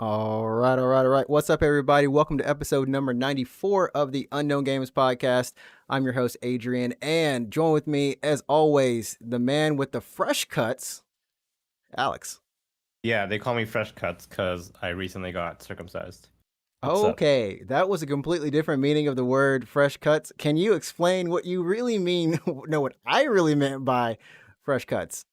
All right. What's up, everybody? Welcome to episode number 94 of the Unknown Games podcast. I'm your host, Adrian, and join with me, as always, the man with the fresh cuts, Alex. Yeah, they call me Fresh Cuts because I recently got circumcised. What's Okay, that was a completely different meaning of the word fresh cuts. Can you explain what you really mean? No, what I really meant by fresh cuts.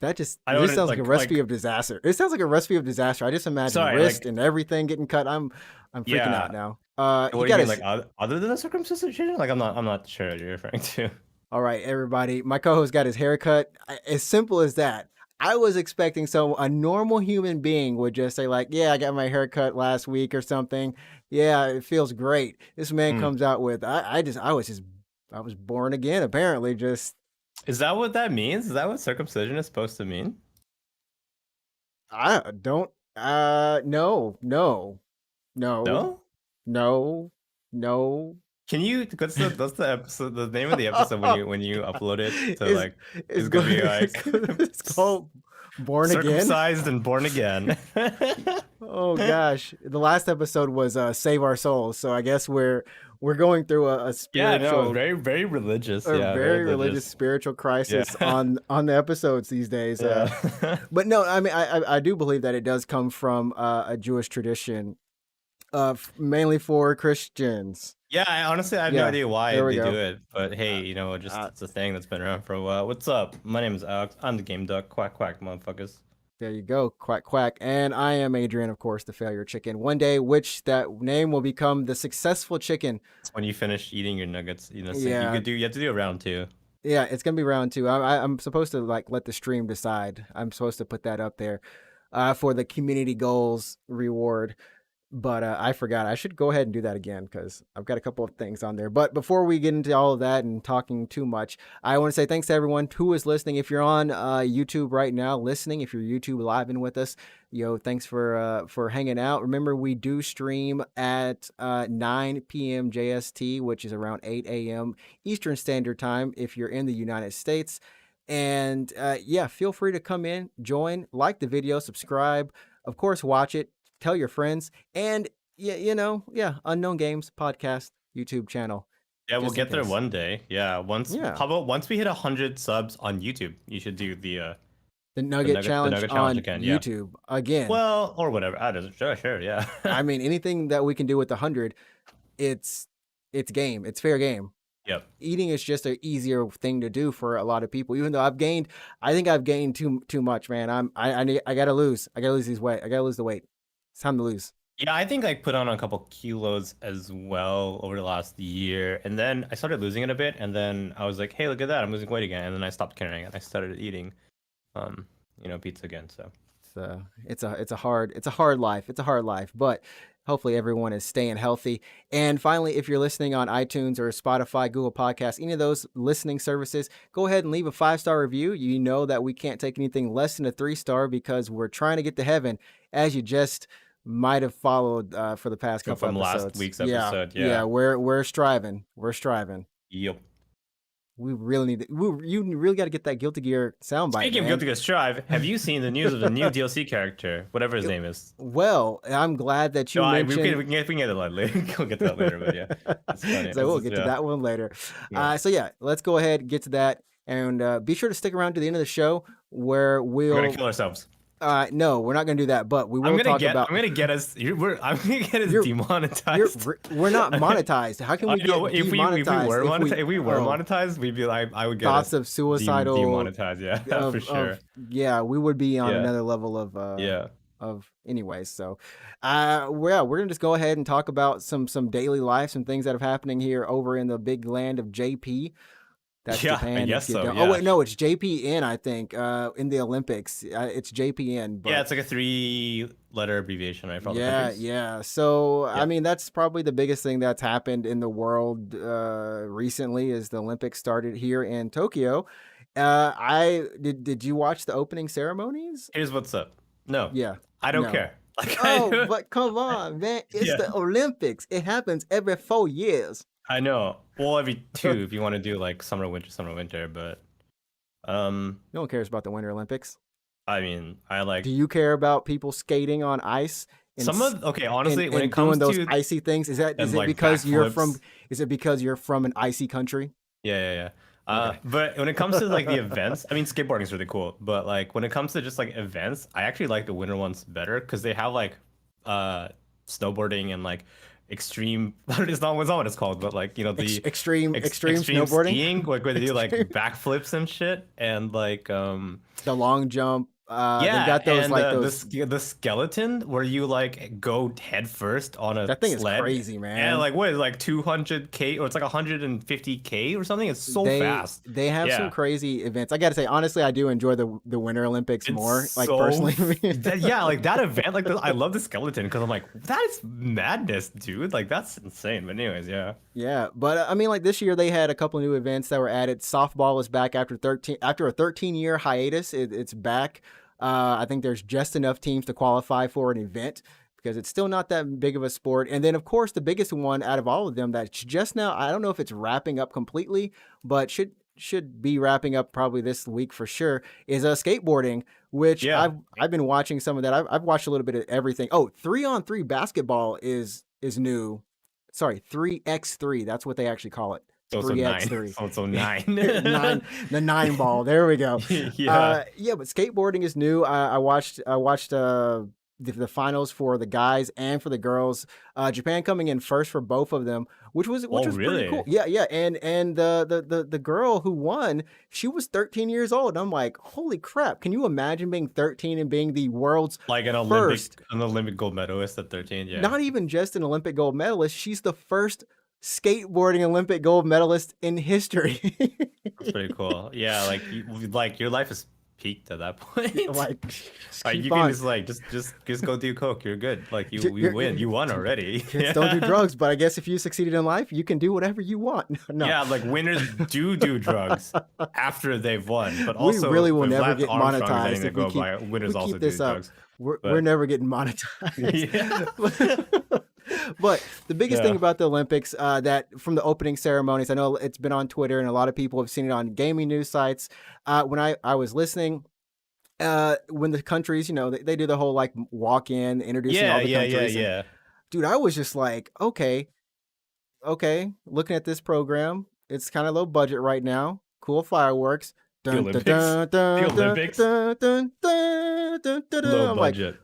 That just sounds like a recipe of disaster. It sounds like a recipe of disaster. I just imagine wrist and everything getting cut. I'm freaking out now. What do you mean, like other than the circumcision? Like I'm not sure what you're referring to. All right, everybody. My co-host got his hair cut. As simple as that. I was expecting a normal human being would just say like, yeah, I got my hair cut last week or something. Yeah, it feels great. This man comes out with I was born again, apparently. Just Is that what that means? Is that what circumcision is supposed to mean? I don't no. Can you that's the episode, the name of the episode when you upload it to it's gonna be like it's called Born Again. Circumcised and Born Again. Oh gosh. The last episode was Save Our Souls. So I guess we're going through a spiritual very religious. Very religious spiritual crisis on the episodes these days. But no, I mean I do believe that it does come from a Jewish tradition. Mainly for Christians. Yeah, I have no idea why they do it, but hey, it's a thing that's been around for a while. What's up? My name is Alex. I'm the Game Duck. Quack quack, motherfuckers. There you go, quack quack. And I am Adrian, of course, the failure chicken. One day, which that name will become the successful chicken. When you finish eating your nuggets, you have to do a round two. Yeah, it's gonna be round two. I'm supposed to let the stream decide. I'm supposed to put that up there for the community goals reward. But I forgot. I should go ahead and do that again because I've got a couple of things on there. But before we get into all of that and talking too much, I want to say thanks to everyone who is listening. If you're on YouTube right now listening, if you're YouTube live in with us, thanks for hanging out. Remember, we do stream at 9 p.m. JST, which is around 8 a.m. Eastern Standard Time if you're in the United States. And feel free to come in, join, like the video, subscribe, of course, watch it. Tell your friends, and Unknown Games podcast YouTube channel. Yeah, we'll get there one day. Yeah, once we hit 100 subs on YouTube, you should do the Nugget Challenge on again, YouTube again. Well, or whatever. I don't know. Sure, yeah. I mean, anything that we can do with 100, it's game. It's fair game. Yep. Eating is just an easier thing to do for a lot of people. Even though I think I've gained too much, man. I gotta lose. I gotta lose these weight. I gotta lose the weight. It's time to lose. Yeah, I think I put on a couple kilos as well over the last year, and then I started losing it a bit, and then I was like, "Hey, look at that! I'm losing weight again." And then I stopped caring, and I started eating, pizza again. So it's a hard life. It's a hard life, but hopefully everyone is staying healthy. And finally, if you're listening on iTunes or Spotify, Google Podcasts, any of those listening services, go ahead and leave a 5-star review. You know that we can't take anything less than a 3-star because we're trying to get to heaven, as you just might have folled for the past couple from episodes. Last week's episode. Yeah, we're striving. Yep. We really need you really got to get that Guilty Gear soundbite. Speaking of Guilty Gear Strive, have you seen the news of the new DLC character, whatever his name is? Well, I'm glad that you mentioned. We can get to that later. We'll get to that later, but yeah, it's funny. So we'll get to that one later. Yeah. Let's go ahead and get to that, and be sure to stick around to the end of the show where we're gonna kill ourselves. No, we're not going to do that, but we will talk about... I'm going to get us demonetized. We're not monetized. How can we get demonetized? If we were monetized, we'd be like, I would get thoughts of suicidal... Demonetized, yeah, for sure. We would be on another level of anyways. So, we're going to just go ahead and talk about some daily life, some things that are happening here over in the big land of JP. That's Yeah, I Japan. It's guess so. oh Yeah, wait, no, it's JPN. I think in the Olympics, it's JPN. yeah. But It's like a three-letter abbreviation, right, for all the yeah, countries. yeah. So I Yeah. mean, that's probably the biggest thing that's happened in the world recently is the Olympics started here in Tokyo. I did. Did you watch the opening ceremonies? Here's what's up. No, Yeah. I don't No. care. Like I Oh, do. but come on, man! It's Yeah, the Olympics. It happens every 4 years. I know. Well, every two if you want to do like summer, winter. But No one cares about the Winter Olympics. I mean, I Do like you care about people skating on ice and some of. Okay, honestly, when it and comes doing those to icy things? Is and it like because you're from backflips. an icy country? Yeah, yeah, yeah. Okay. But when it comes to like the events, I mean, skateboarding is really cool. But like when it comes to just like events, I actually like the winter ones better because they have like uh snowboarding and like extreme. It's not what it's called, but like the Extreme extreme snowboarding, skiing, like where they do like extreme backflips and shit, and like the long jump. They've yeah, got those and like the those. the skeleton where you like go head first on a That thing is sled, crazy, and man. like what is it, like 200K or it's like 150K or something. It's so They fast. they have some Yeah, crazy events. I got to say, honestly, I do enjoy the Winter Olympics it's more. Like personally, yeah, like that event, like I love the skeleton because I'm like that is madness, dude. Like that's insane. But anyways, yeah. yeah. But I mean, like this year they had a couple new events that were added. Softball is back after a 13-year hiatus. It's back. I think there's just enough teams to qualify for an event because it's still not that big of a sport. And then, of course, the biggest one out of all of them that's just now, I don't know if it's wrapping up completely, but should be wrapping up probably this week for sure, is skateboarding, which Yeah. I've been watching some of that. I've watched a little bit of everything. Oh, 3-on-3 basketball is new. Sorry, 3x3. That's what they actually call it. So nine. 3x3. So nine. Nine, the 9 ball. There we go. Yeah. Yeah, but skateboarding is new. I watched the finals for the guys and for the girls. Japan coming in first for both of them, which Oh, was pretty cool. really? Yeah, yeah. And the girl who won, she was 13 years old. I'm like, holy crap! Can you imagine being 13 and being the world's Like first? An Olympic gold medalist at 13. Yeah. Not even just an Olympic gold medalist. She's the first skateboarding Olympic gold medalist in history. That's pretty cool. Yeah, like your life is peaked at that point. Like, just Like keep you can on. just like just go do coke. You're good. Like you You're, win. You won already. kids don't do Yeah. drugs, but I guess if you succeeded in life, you can do whatever you want. No, Yeah, like winners do drugs after they've won, but we also really will if never Lance get Armstrong is monetized anything to if we go keep by, if we winners also keep this do up. drugs. We're But never getting monetized. yeah, But the biggest thing yeah. about the Olympics, that from the opening ceremonies, I know it's been on Twitter and a lot of people have seen it on gaming news sites. When I was listening, when the countries, they do the whole like walk in, introducing Yeah, all the yeah, yeah, countries, and yeah. dude, I was just like, okay, looking at this program, it's kind of low budget right now. Cool fireworks. The Dun, dun, Olympics. dun, The dun, dun, Olympics. dun, dun, dun, dun, dun, Low dun. I'm like, budget.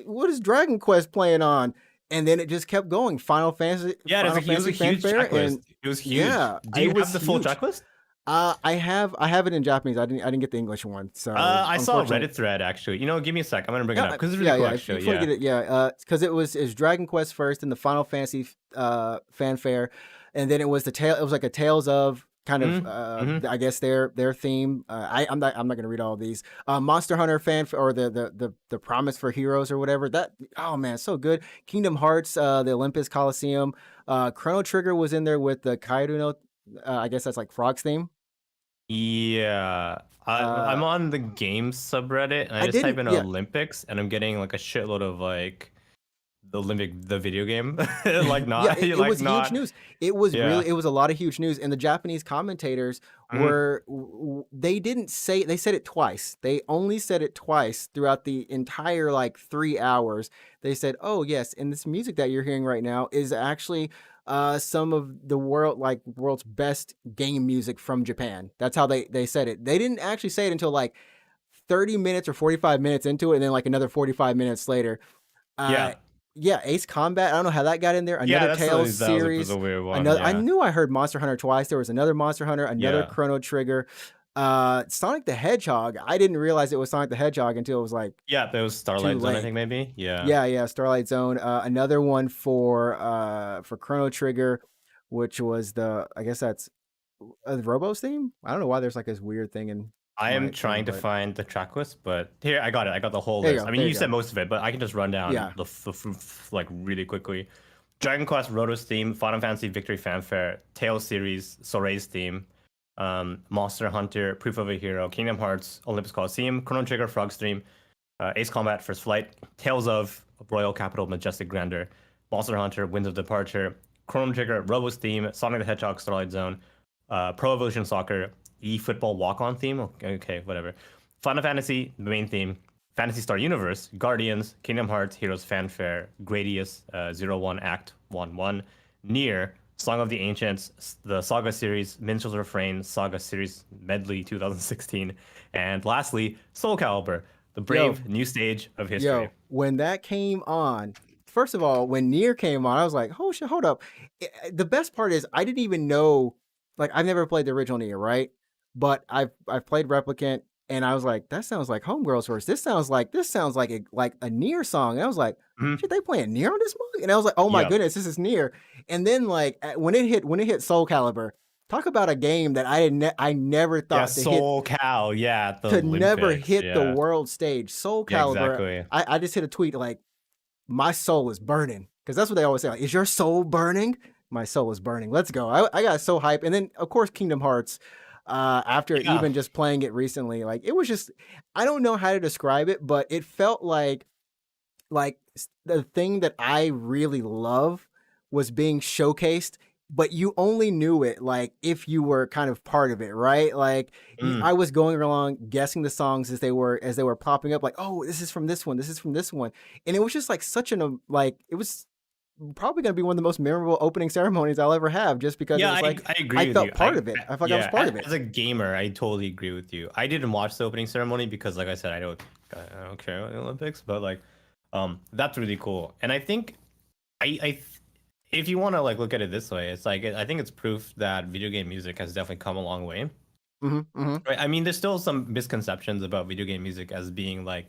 what is Dragon Quest playing on? And then it just kept going. Yeah, Final it was a Fantasy huge fanfare, checklist. and It was huge. yeah, Do it you have was the full huge. checklist? I have it in Japanese. I didn't get the English one, so I saw a unfortunately. Reddit thread actually. Give me a sec. I'm gonna bring it up Yeah, because it's really yeah, cool yeah. If actually. you want to Yeah. get it, yeah, because it was Dragon Quest first, and the Final Fantasy fanfare, and then it was the tale. It was like a Tales of kind of, Mm-hmm. I guess their theme. I'm not gonna read all of these. Monster Hunter or the Promise for Heroes or whatever. That, oh man, so good. Kingdom Hearts, the Olympus Coliseum. Chrono Trigger was in there with the Kaido no. I guess that's like Frog's theme. Yeah. I'm Uh, on the games subreddit and I I just type didn't. in Yeah, Olympics and I'm getting like a shitload of like the video game. yeah, it Like was huge not news. It yeah. was a lot of huge news. And the Japanese commentators Mhm. they didn't say, they said it twice. They only said it twice throughout the entire like 3 hours. They said, oh, yes, and this music that you're hearing right now is actually some of the world's best game music from Japan. That's how they said it. They didn't actually say it until like 30 minutes or 45 minutes into it, and then like another 45 minutes later. Uh, Yeah. yeah, Ace Combat. I don't know how that got in there. Yeah, Another Tales that was was series. a weird one. Another. I Yeah. knew I heard Monster Hunter twice. There was another Monster Hunter, another Yeah. Chrono Trigger, Sonic the Hedgehog. I didn't realize it was Sonic the Hedgehog until it was like Yeah, there was too Starlight Zone, I late. think maybe. Yeah. Yeah, yeah, Starlight Zone. Another one for Chrono Trigger, which was I guess that's the Robo's theme. I don't know why there's like this weird thing in I am my thing, trying to but find the track list, but here I got it. I got the whole there you list. go. I mean, There you you said go. most of it, but I can just run down Yeah. like really quickly. Dragon Quest Roto's theme, Final Fantasy Victory Fanfare, Tales series, Soray's theme, Monster Hunter, Proof of a Hero, Kingdom Hearts, Olympus Colosseum, Chrono Trigger, Frog's Stream, Ace Combat, First Flight, Tales of Royal Capital, Majestic Grandeur, Monster Hunter, Winds of Departure, Chrono Trigger, Robo's theme, Sonic the Hedgehog, Starlight Zone, Pro Evolution Soccer, eFootball Walk-On theme. Okay, whatever. Final Fantasy, the main theme. Fantasy Star Universe, Guardians, Kingdom Hearts, Heroes Fanfare, Gradius, 01 Act 1-1, Nier, Song of the Ancients, the Saga series, Minstrel's Refrain, Saga series medley 2016, and lastly, Soul Calibur, the Yo, brave new stage of history. yo, when that came on, first of all, when Nier came on, I was like, oh shit, hold up. The best part is I didn't even know, like I've never played the original Nier, right? But I've played Replicant, and I was like, that sounds like Homegirl's verse. This sounds like a Nier song. And I was like, Mm-hmm. shit, they playing Nier on this movie? And I was like, oh my Yep. goodness, this is Nier. And then like when it hit Soul Calibur, talk about a game that I never Yeah, thought to hit Soul Cal. Yeah, at the to never Olympics. hit the Yeah. world stage. Soul Yeah, Calibur. exactly. I just hit a tweet like, my soul is burning. Because that's what they always say. Like, is your soul burning? My soul is burning. Let's go. I got so hyped. And then, of course, Kingdom Hearts. After Yeah. even just playing it recently, like it was just, I don't know how to describe it, but it felt like the thing that I really love was being showcased, but you only knew it like if you were kind of part of it, right? Like Mm. I was going along guessing the songs as they were popping up, like, oh, this is from this one, this is from this one, and it was just like such an like it was probably going to be one of the most memorable opening ceremonies I'll ever have, just because it Yeah, was like I I agree with you. felt part of it. I felt like I was Yeah, part of it. as a gamer, I totally agree with you. I didn't watch the opening ceremony because, like I said, I don't care about the Olympics, but like, that's really cool. And I think, I if you want to like look at it this way, it's like I think it's proof that video game music has definitely come a long way. Mm-hmm. Right? I mean, there's still some misconceptions about video game music as being like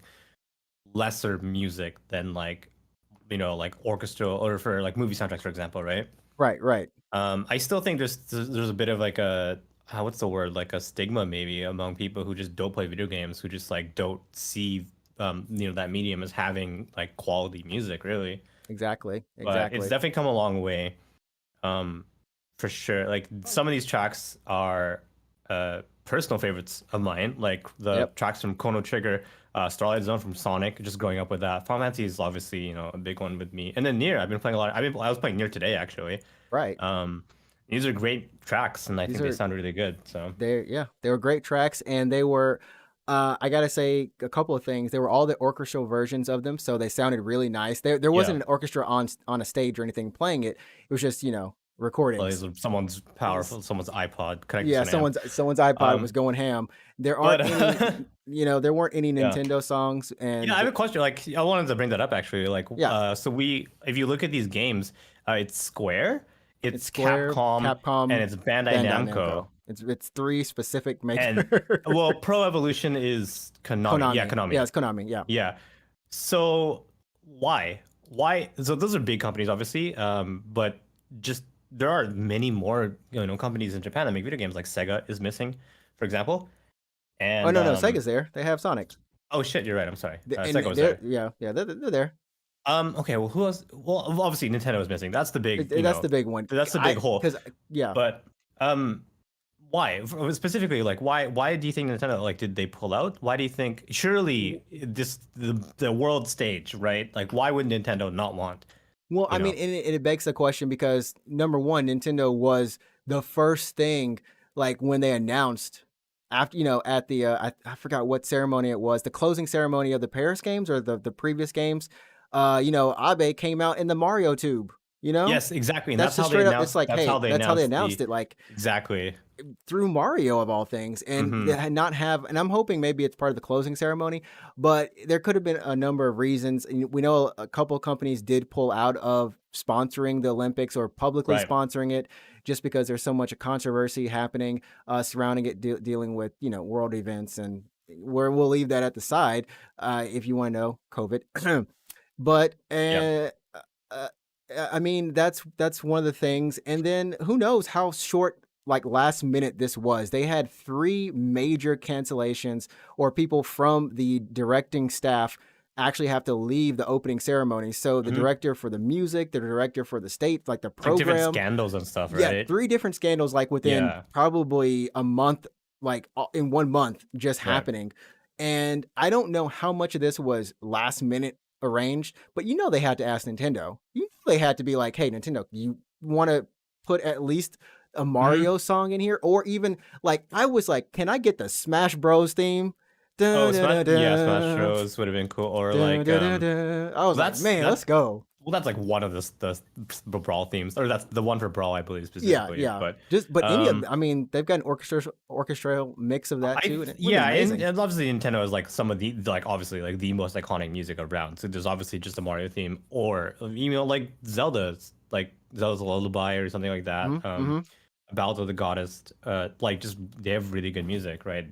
lesser music than like, like orchestral or for like movie soundtracks, for example, right? Right, right. I still think there's a bit of like a what's the word, like a stigma maybe among people who just don't play video games, who just like don't see that medium as having like quality music really. Exactly, But it's exactly. definitely come a long way, um, for sure. Like some of these tracks are personal favorites of mine, like the Yep. tracks from Chrono Trigger, Starlight Zone from Sonic, just growing up with that. Final Fantasy is obviously a big one with me, and then Nier. I've been playing a lot. I was playing Nier today actually. Right. Um, these are great tracks, and I These think they are sound really good. So they were great tracks, and they were I gotta say a couple of things. They were all the orchestral versions of them, so they sounded really nice. There yeah, wasn't an orchestra on a stage or anything playing it. It was just well, these recordings. are someone's powerful, someone's iPod connected to Yeah, an amp. someone's iPod was Um, going ham. There but aren't any there weren't any yeah. Nintendo songs, Yeah, I and have a question. Like, I wanted to bring that up actually. Like, yeah, if you look at these games, it's Square, it's it's Square, Capcom, and Capcom, it's Bandai Bandai Namco. Namco. It's three specific And makers. well, Pro Evolution is Konami. Yeah, Konami. Yeah, Konami. it's Konami. Yeah. Yeah. So why? Why? So those are big companies, obviously. But just there are many more, companies in Japan that make video games. Like Sega is missing, for example. Oh And no, no, Sega's there. They have Sonic. oh shit, you're right. I'm sorry. And Sega was they're there. yeah, they're there. Okay, well, who else? Well, obviously Nintendo is missing. That's the big, That's the big one. that's the big I hole. because yeah. But um, why specifically? Like, why do you think Nintendo, like, did they pull out? Why do you think? Surely this the world stage, right? Like, why would Nintendo not want? Well, I You mean, know? it begs the question because number one, Nintendo was the first thing like when they announced after at the I forgot what ceremony it was, the closing ceremony of the Paris games or the previous games. Abe came out in the Mario tube. You know, Yes, exactly. And that's that's just how they straight up. It's announced. like, That's hey, how they that's how they announced announced the it. Like exactly. through Mario of all things, and they Mm-hmm. had not have. And I'm hoping maybe it's part of the closing ceremony, but there could have been a number of reasons. And we know a couple of companies did pull out of sponsoring the Olympics or publicly Right. sponsoring it, just because there's so much controversy happening surrounding it, dealing with world events, and where we'll leave that at the side if you want to know COVID. But Yeah. I mean that's one of the things, and then who knows how short like last minute this was. They had 3 major cancellations, or people from the directing staff actually have to leave the opening ceremony. So the Mhm. director for the music, the director for the state, like the It's like different program, scandals and stuff, yeah, right? 3 different scandals like within Yeah. probably a month, like in 1 month just Right. happening. And I don't know how much of this was last minute arranged, but they had to ask Nintendo. They had to be like, "Hey, Nintendo, you want to put at least a Mhm. Mario song in here?" Or even like I was like, "Can I get the Smash Bros theme?" Oh, Da, da, Smash, da, yeah, Smash da, Bros would have been cool. Or da, like, da, da, da. I was well, like, "Man, let's that's go." well, that's like one of the Brawl themes, or that's the one for Brawl, I believe Yeah, specifically. yeah. But Just any of, um, I mean, they've got an orchestral mix of that too, and it would be yeah, and, amazing. and obviously Nintendo is like some of the like obviously like the most iconic music around. So there's obviously just a Mario theme, or like Zelda's Lullaby or something like that. Mm-hmm. Ballad of the Goddess, like just they have really good music, right?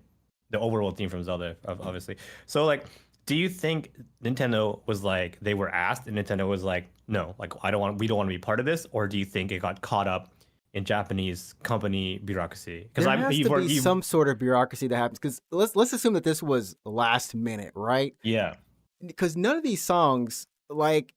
The overall theme from Zelda, obviously. So like, do you think Nintendo was like they were asked and Nintendo was like, no, like we don't want to be part of this, or do you think it got caught up in Japanese company bureaucracy? Because There I'm has to be some sort of bureaucracy that happens, because let's assume that this was last minute, right? yeah. Because none of these songs, like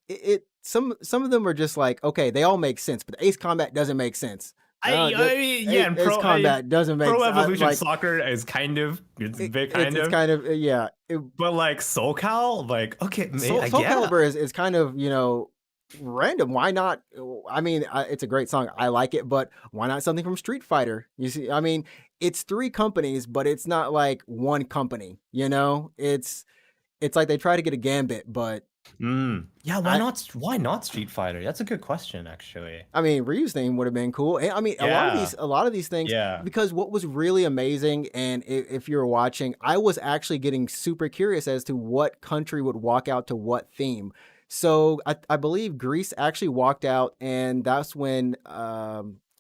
some of them are just like, okay, they all make sense, but the Ace Combat doesn't make sense. I mean, yeah, and Ace Combat doesn't make Pro sense. Evolution Like Soccer is kind of it's a bit kind it's of, kind of, yeah. but like SoCal, like okay, Soul yeah, Calibur is kind of, random. Why not? I mean, it's a great song. I like it, but why not something from Street Fighter? You see, I mean, it's 3 companies, but it's not like one company. It's like they try to get a Gambit, but yeah. I Why not Street Fighter? That's a good question, actually. I mean, Ryu's theme would have been cool. And I mean, Yeah, a lot of these things, yeah. because what was really amazing, and if you were watching, I was actually getting super curious as to what country would walk out to what theme. So I believe Greece actually walked out, and that's when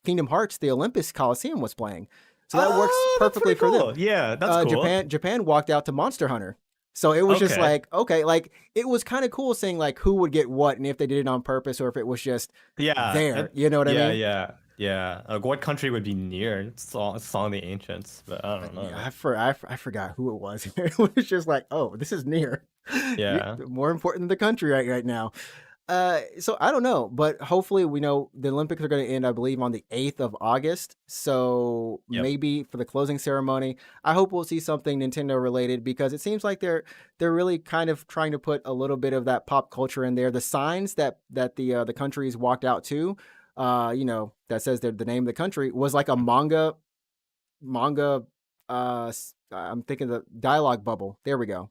Kingdom Hearts, the Olympus Coliseum was playing. So that works Oh, that's perfectly pretty for them. cool. Yeah, that's cool. Japan walked out to Monster Hunter. So it was just Okay. like, okay, like it was kind of cool seeing like who would get what, and if they did it on purpose or if it was just Yeah. there. You know what I Yeah. mean? Yeah. Yeah. Like, what country would be near? It's Song of the Ancients, but I don't know. I forgot who it was. It was just like, oh, this is near. Yeah. More important than the country right now. So I don't know, but hopefully we know the Olympics are going to end, I believe, on the 8th of August. So Yep. maybe for the closing ceremony, I hope we'll see something Nintendo related, because it seems like they're really kind of trying to put a little bit of that pop culture in there. The signs that the countries walked out to, that says the name of the country, was like a manga. I'm thinking the dialogue bubble. There we go.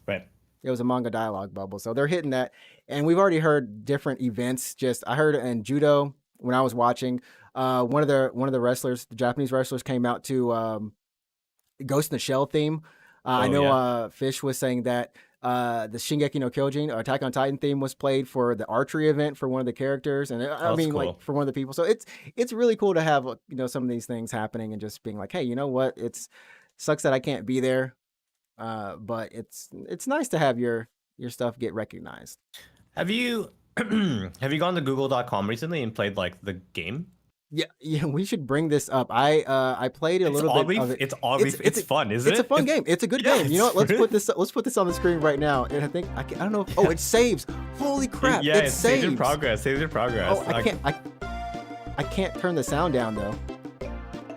Right. It was a manga dialogue bubble. So they're hitting that. And we've already heard different events. Just I heard in judo when I was watching, one of the wrestlers, the Japanese wrestlers, came out to Ghost in the Shell theme. I Oh know yeah. Fish was saying that the Shingeki no Kyojin or Attack on Titan theme was played for the archery event for one of the characters, and Oh, I that's mean, like cool. for one of the people. So it's really cool to have some of these things happening and just being like, hey, you know what? It's sucks that I can't be there, but it's nice to have your stuff get recognized. Have you have you gone to Google.com recently and played like the game? Yeah, yeah, we should bring this up. I played a little bit of it. It's fun, isn't It's a it? fun game. It's a good Yeah, game. You know it's what? really Let's put this on the screen right now. And I think I don't know. Oh, it saves. Holy crap! yeah, It it's saved in saves. progress. Saved in progress. Oh, I can't turn the sound down though.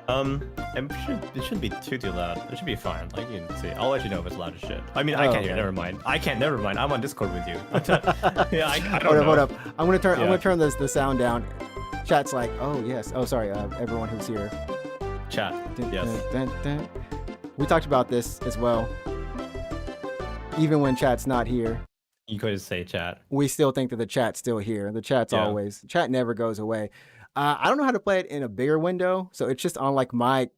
It shouldn't be too loud. It should be fine. Like you can see. I'll let you know if it's loud as shit. I mean, I Oh, can't hear. okay. Never mind. I can't. Never mind. I'm on Discord with you. Yeah, I don't Hold know. up. I'm gonna Yeah. turn the sound down. Chat's like, oh yes. Oh sorry, everyone who's here. Chat. Dun, Yes. dun, dun, dun. We talked about this as well. Even when chat's not here, You could just say chat. we still think that the chat's still here. The chat's Yeah. always chat never goes away. I don't know how to play it in a bigger window, so it's just on like my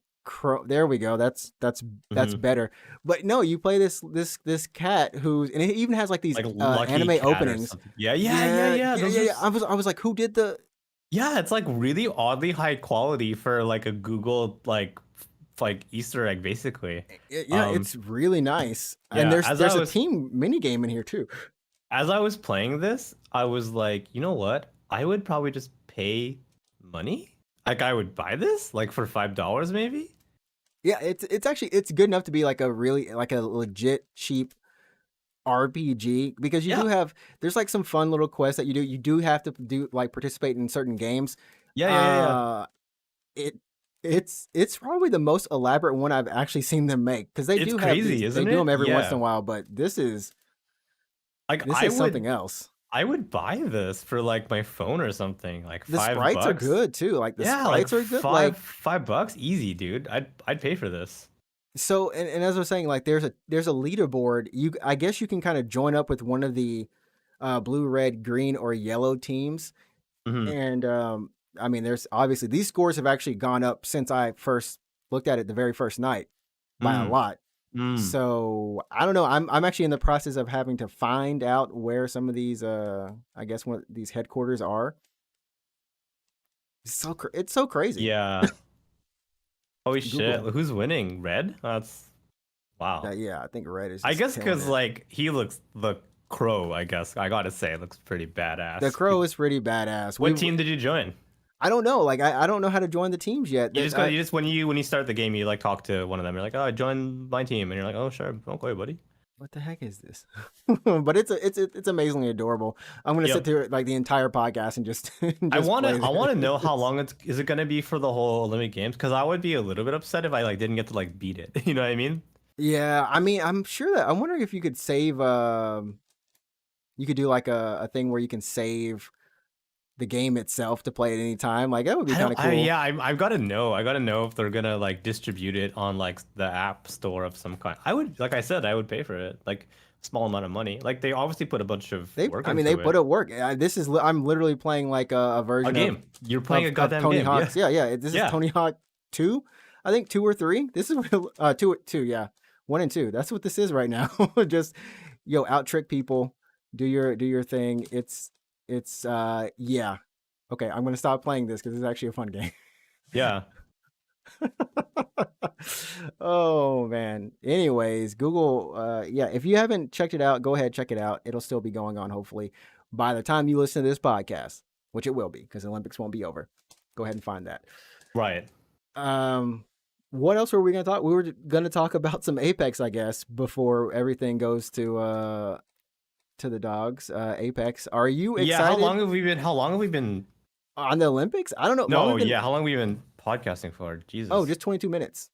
there we go. That's Hmm. better. But no, you play this cat who's, and it even has like these Like Lucky anime Cat or openings. something. Yeah. Those are. Yeah. I was like, who did the? Yeah, it's like really oddly high quality for like a Google like Easter egg basically. Yeah, it's really nice. And Yeah, there's a team mini game in here too. as I was playing this, I was like, you know what? I would probably just pay money. Like I would buy this like for $5 maybe. Yeah, it's actually it's good enough to be like a really like a legit cheap RPG because you do Yeah, have there's like some fun little quests that you do. You do have to do like participate in certain games. yeah, yeah, yeah, yeah. Uh, it it's probably the most elaborate one I've actually seen them make because It's crazy, they isn't do them it? every once in a Yeah. while, but Like this is something else. I would buy this for like my phone or something, like The five sprites are bucks. good too. Like the Yeah, like sprites are good. Like $5 easy, dude. I'd pay for this. so, and as I was saying, like there's a leaderboard. You I guess you can kind of join up with one of the blue, red, green, or yellow teams, Hmm. and I mean, there's obviously these scores have actually gone up since I first looked at it the very first night by a Mm. lot. Mm. So I don't know. I'm actually in the process of having to find out where some of these I guess what these headquarters are. It's so crazy. Yeah. Holy shit. Google. Who's winning? Red? That's wow. Yeah, I think Red is I just guess killing because it. like he looks the crow, I guess. I gotta say, looks pretty The badass. Crow is pretty badass. What team did you join? I don't know. Like I don't know how to join the teams yet. You just go. You just when you start the game, you like talk to one of them. You're like, oh, join my team, and you're like, oh, sure, okay, buddy. What the heck is this? But it's amazingly adorable. I'm gonna sit Yep. through like the entire podcast and just just play I wanna know how this. long it's is it gonna be for the whole Olympic Games? Because I would be a little bit upset if I like didn't get to like beat it. You know what I mean? Yeah, I mean, I'm sure that I'm wondering if you could save. You could do like a thing where you can save the game itself to play at any time. Like that would be I kind don't. of cool. Yeah. I've got to know. I got to know if they're gonna like distribute it on like the app store of some kind. I would, like I said, I would pay for it. Like small amount of money. Like they obviously put a bunch of work I mean, they into put it. it work. I'm literally playing like a A version game. You're playing a of goddamn Tony game. Yeah. Hawk's. Yeah, yeah. This is Yeah. Tony Hawk 2. I think 2 or 3. This is two. Yeah, 1 and 2. That's what this is right now. Just out trick people. Do your thing. It's yeah. Okay, I'm gonna stop playing this because it's actually a fun game. Yeah. Oh man. Anyways, Google. Yeah, if you haven't checked it out, go ahead check it out. It'll still be going on. Hopefully, by the time you listen to this podcast, which it will be, because the Olympics won't be over. Go ahead and find that. Right. Um, what else were we gonna talk? We were gonna talk about some Apex, I guess, before everything goes to the dogs. Apex. Are you Yeah. excited How long have we been? on the Olympics? I don't know. Well, No. we've been Yeah. How long have we been podcasting for? Jesus. just 22 minutes.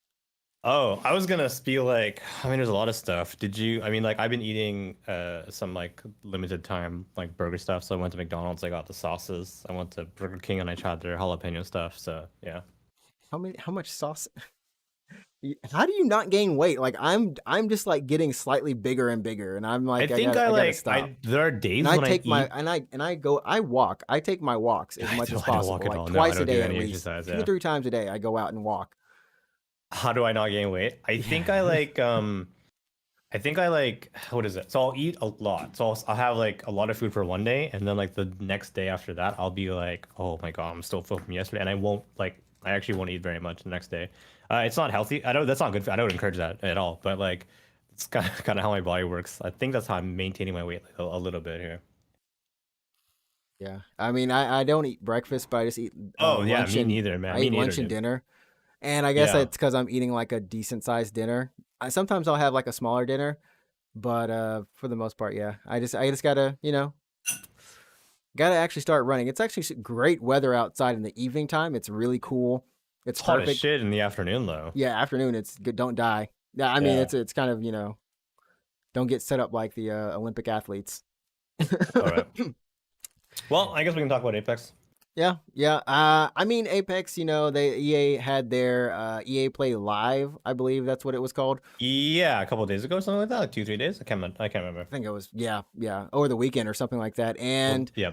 Oh, I was gonna be like, I mean, there's a lot of stuff. Did you? I mean, like, I've been eating some like limited time like burger stuff. So I went to McDonald's, I got the sauces. I went to Burger King and I tried their jalapeno stuff. So yeah, How much sauce? How do you not gain weight? Like I'm just like getting slightly bigger and bigger, and I'm I like think I I gotta like stop. there are And days I when I take my eat. and I go I walk. I take my walks as much as I don't walk possible, at like all. No, I twice a don't do day at any least, exercise. 2 or Yeah. 3 times a day. I go out and walk. How do I not gain weight? Yeah. I think I like what is it? So I'll eat a lot. So I'll have like a lot of food for one day, and then like the next day after that, I'll be like, oh my God, I'm still full from yesterday, and I won't like I actually won't eat very much the next day. It's not healthy. I don't. That's not good. I don't encourage that at all. But like, it's kind of how my body works. I think that's how I'm maintaining my weight like, a little bit here. Yeah. I mean, I don't eat breakfast, but I just eat Oh yeah, lunch me and neither, man. I Me eat neither, lunch and dude. dinner. And I guess Yeah. that's because I'm eating like a decent sized dinner. Sometimes I'll have like a smaller dinner, but for the most part, yeah. I just gotta gotta actually start running. It's actually great weather outside in the evening time. It's really cool. It's It's hot as perfect. shit in the afternoon though. Yeah, afternoon. It's good. Don't die. Yeah, I mean Yeah. it's kind of don't get set up like the Olympic athletes. All right. Well, I guess we can talk about Apex. Yeah, yeah. I mean, Apex. They EA had their EA Play Live. I believe that's what it was called. Yeah, a couple of days ago, something like that, like 2, 3 days. I can't remember. I think it was yeah, over the weekend or something like that. And Yeah.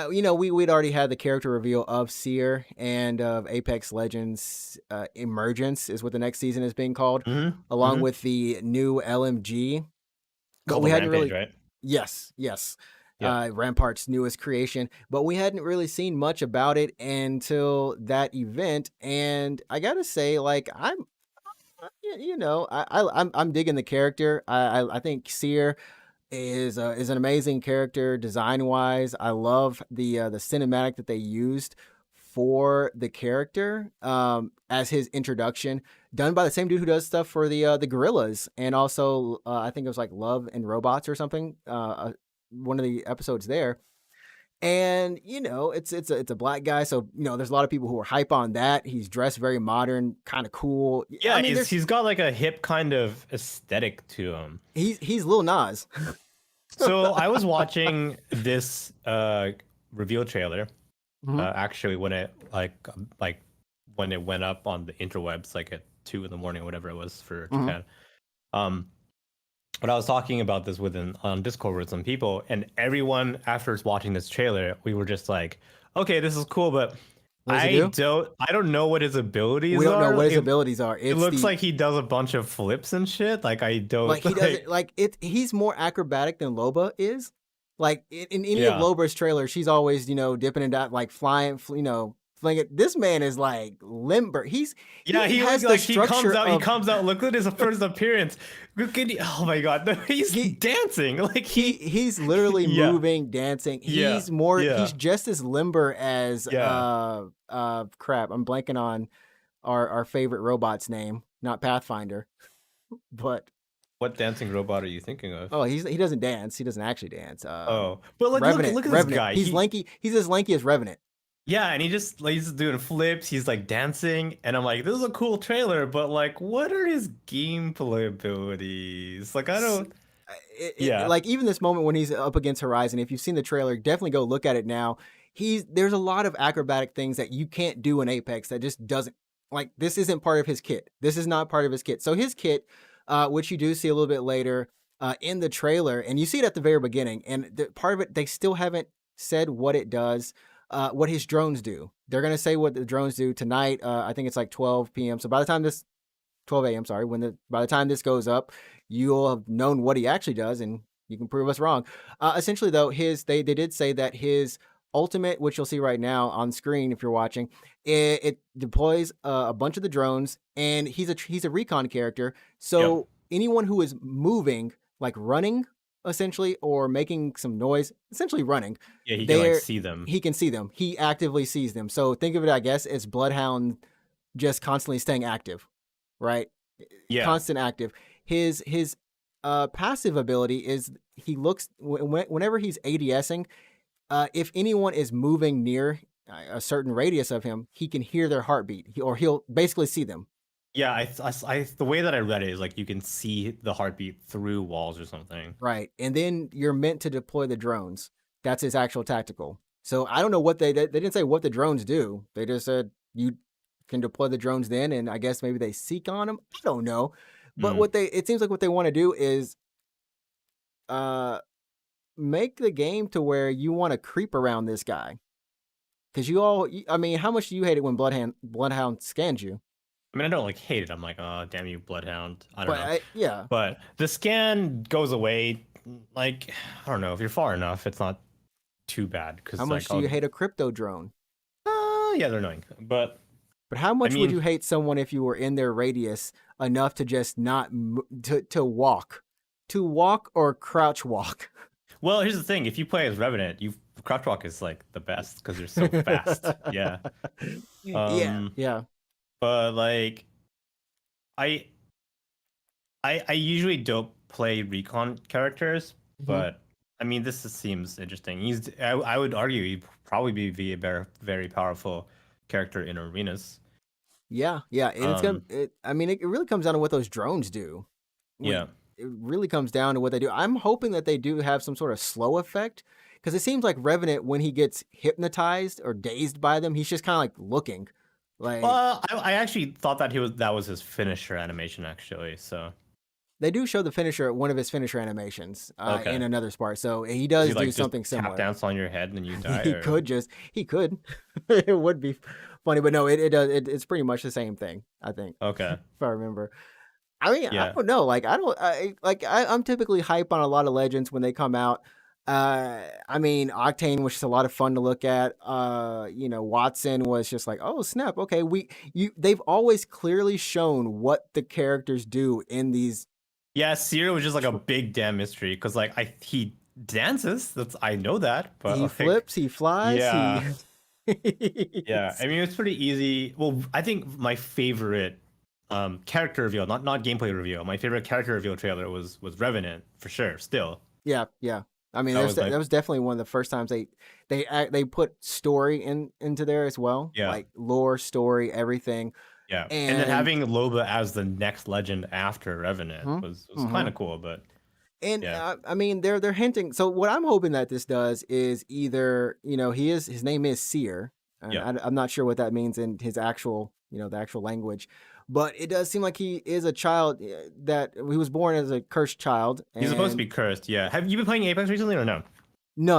we'd already had the character reveal of Seer and of Apex Legends Emergence is what the next season is being called, Mm-hmm. along Mm-hmm. with the new LMG. But Called we the hadn't Rampage, really. right? Yes. Yeah. Rampart's newest creation, but we hadn't really seen much about it until that event. And I gotta say, like, I'm digging the character. I think Seer is an amazing character design wise. I love the cinematic that they used for the character as his introduction, done by the same dude who does stuff for the Gorillas, and also I think it was like Love and Robots or something. One of the episodes there. And it's a black guy, so there's a lot of people who are hype on that. He's dressed very modern, kind of cool. I Yeah, mean, he's got like a hip kind of aesthetic to him. he's Lil Nas. So I was watching this reveal trailer Mhm. actually when it like when it went up on the interwebs like at 2 in the morning or whatever it was for Mhm. Japan. Um, but I was talking about this on Discord with some people, and everyone after watching this trailer, we were just like, okay, this is cool, but What does he do? I don't know what his We abilities don't know are. what his abilities are. It It's looks the like he does a bunch of flips and shit. Like I like don't he doesn't like like it. He's more acrobatic than Loba is. Like in any of yeah. Loba's trailers, she's always dipping and out, like flying, fling it. This man is like limber. Yeah, He he look has the like he comes structure out. He of comes out. Look at his first appearance. Look at oh my god, he's he dancing. Like he's literally yeah, moving, dancing. yeah, He's yeah. just as limber as Yeah. crap. I'm blanking on our favorite robot's name, not Pathfinder, but What dancing robot are you thinking of? oh, he doesn't dance. He doesn't actually dance. Oh, but like Revenant, look at this Revenant. guy. He's lanky. He's as lanky as Revenant. Yeah, and he just like he's doing flips. He's like dancing, and I'm like, this is a cool trailer, but like, what are his gameplay abilities? Like, I don't. Yeah, Like even this moment when he's up against Horizon, if you've seen the trailer, definitely go look at it now. There's a lot of acrobatic things that you can't do in Apex that just doesn't like this isn't part of his kit. This is not part of his kit. So his kit, which you do see a little bit later in the trailer, and you see it at the very beginning, and part of it they still haven't said what it does, what his drones do. They're gonna say what the drones do tonight. I think it's like 12 p.m. So by the time this 12 a.m. Sorry, by the time this goes up, you'll have known what he actually does, and you can prove us wrong. Essentially, though, they did say that his ultimate, which you'll see right now on screen if you're watching, it deploys a bunch of the drones, and he's a recon character. yep, So anyone who is moving, like running, essentially, or making some noise, essentially running, yeah. He can like there see them. he can see them. He actively sees them. So think of it, I guess, as Bloodhound just constantly staying active, right? Yeah, Constant active. His passive ability is he looks whenever he's ADSing. If anyone is moving near a certain radius of him, he can hear their heartbeat, or he'll basically see them. yeah. The way that I read it is like you can see the heartbeat through walls or something. Right, and then you're meant to deploy the drones. That's his actual tactical. So I don't know what they didn't say what the drones do. They just said you can deploy the drones then, and I guess maybe they seek on them. I don't know, but Mm. it seems like what they want to do is uh make the game to where you want to creep around this guy because I mean, how much do you hate it when Bloodhound scans you? I mean, I don't like hate it. I'm like, oh, damn you, Bloodhound. I don't But know. yeah, But the scan goes away. Like, I don't know. If you're far enough, it's not too bad. how Because, much like, do you hate a crypto drone? yeah, they're annoying. But, But how I much would mean, you hate someone if you were in their radius enough to just not to walk or crouch walk? well, here's the thing. If you play as Revenant, Crouch Walk is, like, the best because you're so fast. Yeah. Yeah, yeah. But, like, I, I usually don't play recon characters, Mhm. but I mean, seems interesting. I would argue he'd probably be a very powerful character in arenas. Yeah, yeah, and Um, I mean, it really comes down to what those drones do. yeah, It really comes down to what they do. I'm hoping that they do have some sort of slow effect because it seems like Revenant, when he gets hypnotized or dazed by them, he's just kind of like looking, like well, I actually thought that was his finisher animation actually. So they do show the finisher, one of his finisher animations in okay, another part. So he does does he do like just something tap similar. dance on your head and then you die? He Or he could. It would be funny, but no, it does. It's pretty much the same thing, I think, okay, if I remember. I mean, I yeah, don't know. Like, I'm typically hype on a lot of legends when they come out. I mean, Octane was just a lot of fun to look at. Watson was just like, oh snap, okay. They've always clearly shown what the characters do in these. yeah. Seer was just like a big damn mystery because like he dances. I know that, He but like flips, he flies, he yeah. Yeah, I mean it's pretty easy. Well, I think my favorite character reveal, not gameplay reveal. My favorite character reveal trailer was Revenant for sure. Still, Yeah, yeah. I mean, that was my that was definitely one of the first times they put story into there as well, yeah. like lore, story, everything. Yeah, and then And having Loba as the next legend after Revenant mhm, was kind mhm. of cool, but And yeah, I mean, they're hinting. So what I'm hoping that this does is either his name is Seer, and yeah. I'm not sure what that means in his actual the actual language, but it does seem like he is a child that he was born as a cursed child. He's supposed to And be cursed. Yeah, have you been playing Apex recently or no? no,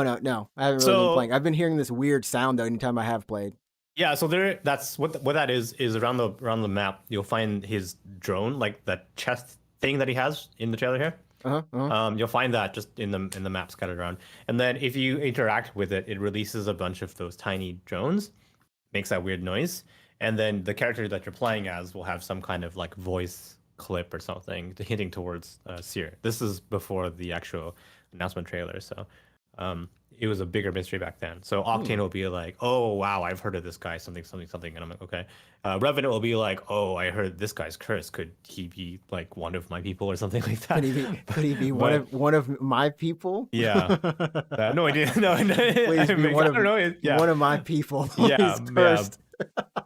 I haven't really been playing. So I've been hearing this weird sound though anytime I have played. yeah, so there. That's what that is around the map. You'll find his drone, like that chest thing that he has in the trailer here. Uh-huh, uh-huh. You'll find that just in the map scattered around, and then if you interact with it, it releases a bunch of those tiny drones, makes that weird noise, and then the character that you're playing as will have some kind of like voice clip or something hinting towards Seer. This is before the actual announcement trailer, so it was a bigger mystery back then. So Octane Hmm. will be like, "Oh wow, I've heard of this guy, something, something, something," and I'm like, "Okay." Revenant will be like, "Oh, I heard this guy's cursed. Could he be like one of my people or something like Could that?" he be? Could he be But one of my people? yeah, no idea. No, I Please be don't know. Yeah, one of my people. yeah, He's yeah. cursed.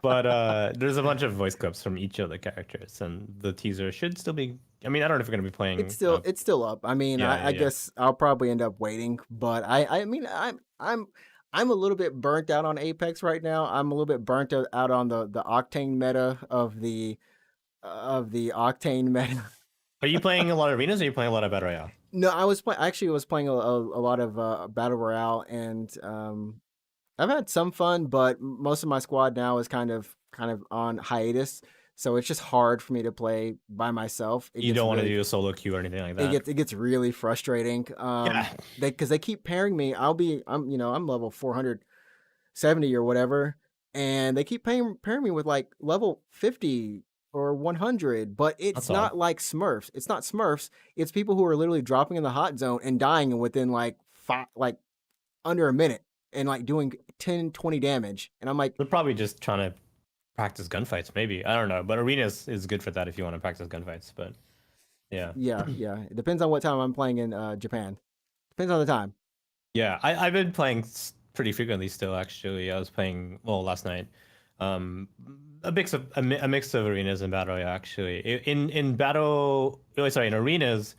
But there's a bunch of voice clips from each of the characters, and the teaser should still be. I mean, I don't know if we're gonna be playing. It's still up. I mean, Yeah, yeah, I yeah. guess I'll probably end up waiting, but I mean, I'm a little bit burnt out on Apex right now. I'm a little bit burnt out on the Octane meta of the Octane meta. Are you playing a lot of arenas, or are you playing a lot of battle royale? No, actually was playing a lot of battle royale, and I've had some fun, but most of my squad now is kind of on hiatus. So it's just hard for me to play by myself. You don't want to do a solo queue or anything like that. It gets really frustrating. Yeah. Because they keep pairing me. I'm level 470 or whatever, and they keep pairing me with like level 50 or 100. But it's That's odd. not like Smurfs. It's not Smurfs. It's people who are literally dropping in the hot zone and dying within like under a minute and like doing 10, 20 damage. And I'm like, They're probably just trying to practice gunfights, maybe. I don't know. But arenas is good for that if you want to practice gunfights. But yeah. yeah, yeah. It depends on what time I'm playing in Japan. Depends on the time. Yeah, I've been playing pretty frequently still. Actually, I was playing last night. Um, a mix of arenas and battle. Yeah, actually, in battle. Oh, sorry, in arenas,